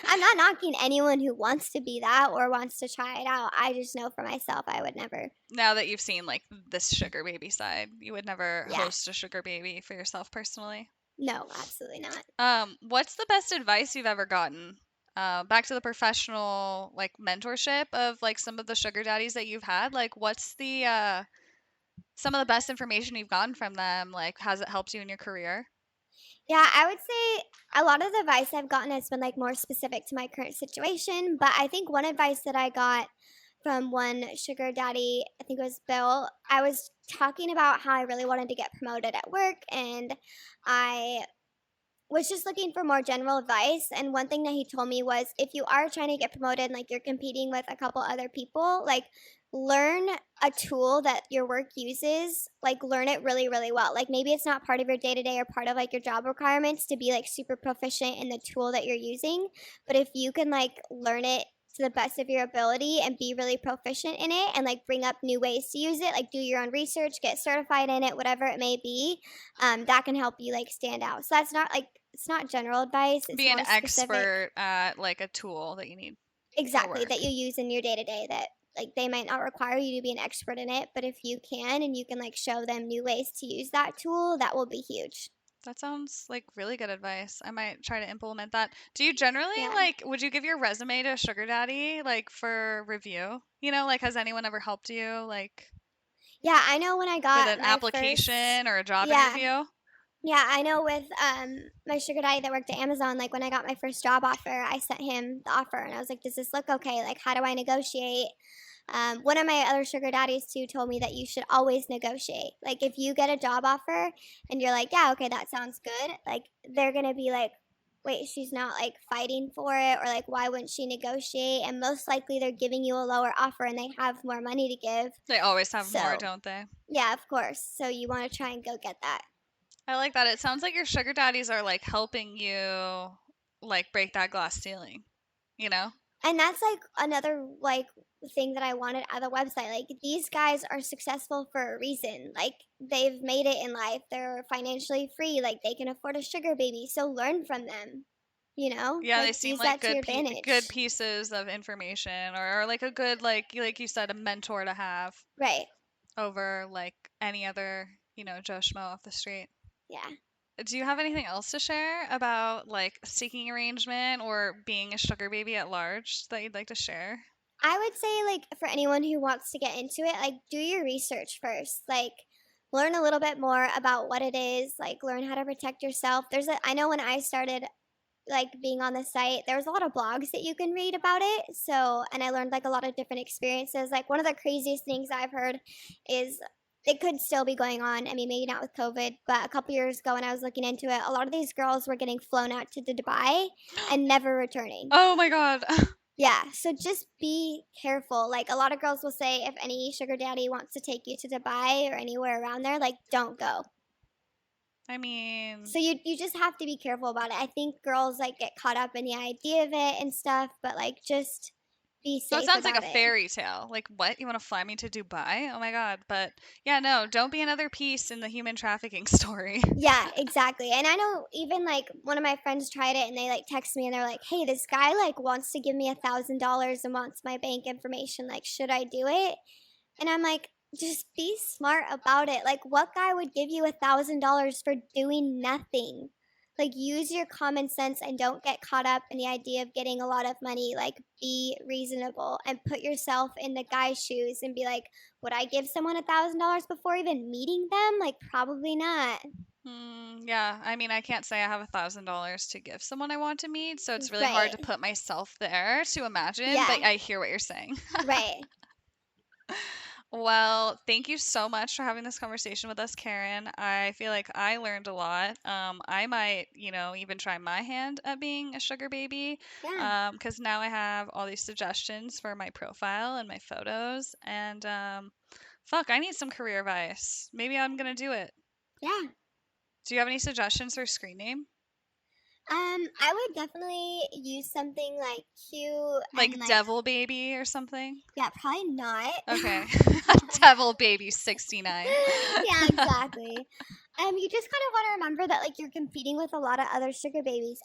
I'm not knocking anyone who wants to be that or wants to try it out. I just know for myself, I would never. Now that you've seen like this sugar baby side, you would never Yeah. host a sugar baby for yourself personally. No, absolutely not. What's the best advice you've ever gotten? Back to the professional like mentorship of like some of the sugar daddies that you've had. Like, what's the some of the best information you've gotten from them? Like, has it helped you in your career? Yeah, I would say a lot of the advice I've gotten has been like more specific to my current situation. But I think one advice that I got from one sugar daddy, I think it was Bill, I was talking about how I really wanted to get promoted at work and I was just looking for more general advice. And one thing that he told me was if you are trying to get promoted and like you're competing with a couple other people, like learn a tool that your work uses, like learn it really, really well. Like maybe it's not part of your day to day or part of like your job requirements to be like super proficient in the tool that you're using. But if you can like learn it to the best of your ability and be really proficient in it and like bring up new ways to use it, like do your own research, get certified in it, whatever it may be, that can help you like stand out. So that's not like it's not general advice, it's Be an more specific. expert at like a tool that you need for Exactly, work. that you use in your day to day that like they might not require you to be an expert in it, but if you can and you can like show them new ways to use that tool, that will be huge. That sounds like really good advice. I might try to implement that. Do you generally Yeah. like, would you give your resume to a sugar daddy like for review? Like, has anyone ever helped you like Yeah, I know when I with got an my first application or a job yeah, interview? Yeah, I know with my sugar daddy that worked at Amazon, like when I got my first job offer, I sent him the offer and I was like, does this look okay? Like, how do I negotiate? One of my other sugar daddies too told me that you should always negotiate. Like, if you get a job offer and you're like, yeah, okay, that sounds good, like, they're gonna be like, wait, she's not like fighting for it, or like, why wouldn't she negotiate? And most likely they're giving you a lower offer and they have more money to give. They always have more, So, don't they? yeah, of course. So, you wanna try and go get that. I like that. It sounds like your sugar daddies are like helping you like break that glass ceiling, you know? And that's like another like thing that I wanted out of the website. Like, these guys are successful for a reason. Like, they've made it in life. They're financially free. Like, they can afford a sugar baby. So learn from them. You know, Yeah, they like, seem use like that to your good advantage. pieces of information, or like a good like you said, a mentor to have Right. over like any other, Joe Schmo off the street. Yeah. Do you have anything else to share about like seeking arrangement or being a sugar baby at large that you'd like to share? I would say, like, for anyone who wants to get into it, like, do your research first. Like, learn a little bit more about what it is. Like, learn how to protect yourself. I know when I started like being on the site, there was a lot of blogs that you can read about it. So, and I learned like a lot of different experiences. Like, one of the craziest things I've heard is, it could still be going on. I mean, maybe not with COVID, but a couple years ago when I was looking into it, a lot of these girls were getting flown out to Dubai and never returning. Oh my god. Yeah, so just be careful. Like, a lot of girls will say if any sugar daddy wants to take you to Dubai or anywhere around there, like, don't go. I mean, So you just have to be careful about it. I think girls like get caught up in the idea of it and stuff, but like, just be so it safe sounds like a about it. fairy tale. Like, what? You want to fly me to Dubai? Oh my god. But yeah, no, don't be another piece in the human trafficking story. Yeah, exactly. And I know even like one of my friends tried it and they like text me and they're like, "Hey, this guy like wants to give me $1,000 and wants my bank information. Like, should I do it?" And I'm like, just be smart about it. Like, what guy would give you $1,000 for doing nothing? Like, use your common sense and don't get caught up in the idea of getting a lot of money. Like, be reasonable and put yourself in the guy's shoes and be like, would I give someone $1,000 before even meeting them? Like, probably not. Yeah, I mean, I can't say I have $1,000 to give someone I want to meet, so it's really hard Right. to put myself there to imagine, Yeah. but I hear what you're saying. Right. Well, thank you so much for having this conversation with us, Karen. I feel like I learned a lot. I might, even try my hand at being a sugar baby, Yeah. because now I have all these suggestions for my profile and my photos. And fuck, I need some career advice. Maybe I'm gonna do it. Yeah. Do you have any suggestions for screen name? I would definitely use something like cute and Like like, Devil Baby or something? yeah, probably not. Okay. Devil Baby 69. Yeah, exactly. You just kind of want to remember that like you're competing with a lot of other sugar babies.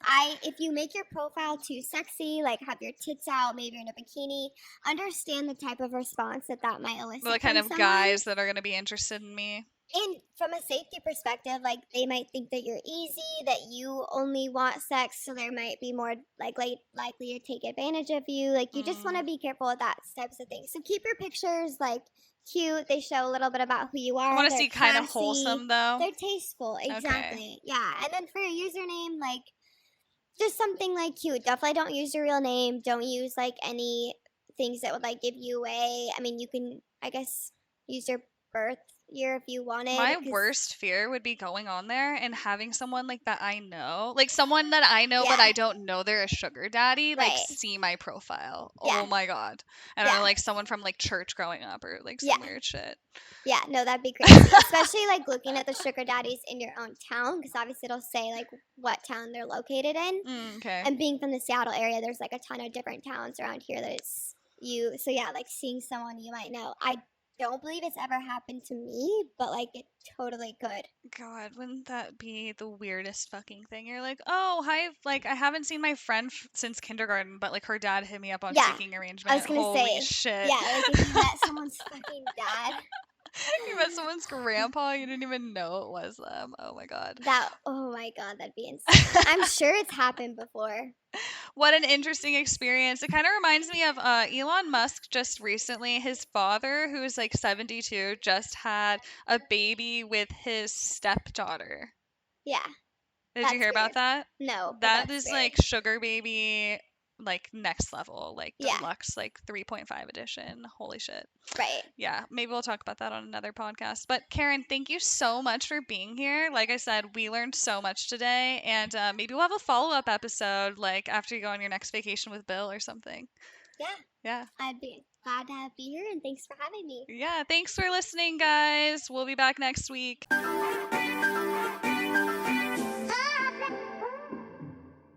If you make your profile too sexy, like have your tits out, maybe you're in a bikini, understand the type of response that might The elicit kind from of someone. guys that are going to be interested in me. And from a safety perspective, like they might think that you're easy, that you only want sex, so there might be more likely to take advantage of you. Like, you just want Mm. to be careful with that types of things. So keep your pictures like cute. They show a little bit about who you I are. want to They're see kind of classy. wholesome though. They're tasteful. Okay. Exactly. Yeah. And then for your username, like just something like cute. Definitely don't use your real name. Don't use like any things that would like give you away. I mean, you can, I guess, use your birth year if you wanted, My because worst fear would be going on there and having someone like that I know, like someone that I know but yeah, I don't know they're a sugar daddy, like right. see my profile. Yeah, Oh my god. I don't know, yeah, like someone from like church growing up or like yeah, some weird shit. yeah. No, that'd be crazy. Especially like looking at the sugar daddies in your own town, because obviously it'll say like what town they're located in. Okay. And being from the Seattle area, there's like a ton of different towns around here that it's you. So yeah, like seeing someone you might know. I don't believe it's ever happened to me, but like it totally could. God, wouldn't that be the weirdest fucking thing? You're like, oh, hi, like I haven't seen my friend since kindergarten, but like her dad hit me up on Yeah, seeking I arrangement. was gonna Holy say, shit. yeah, like if you met someone's fucking dad, You met someone's grandpa, you didn't even know it was them. Oh my god. oh my god, that'd be insane. I'm sure it's happened before. What an interesting experience. It kind of reminds me of Elon Musk just recently. His father, who's like 72, just had a baby with his stepdaughter. Yeah. Did That's you hear about weird. that? No, but That that's is weird. like Sugar Baby, like next level, like Yeah. deluxe, like 3.5 edition. Holy shit. Right. Yeah, maybe we'll talk about that on another podcast. But Karen, thank you so much for being here. Like I said, we learned so much today, and maybe we'll have a follow-up episode, like after you go on your next vacation with Bill or something. Yeah. Yeah. I'd be glad to be here, and thanks for having me. Yeah, thanks for listening, guys. We'll be back next week.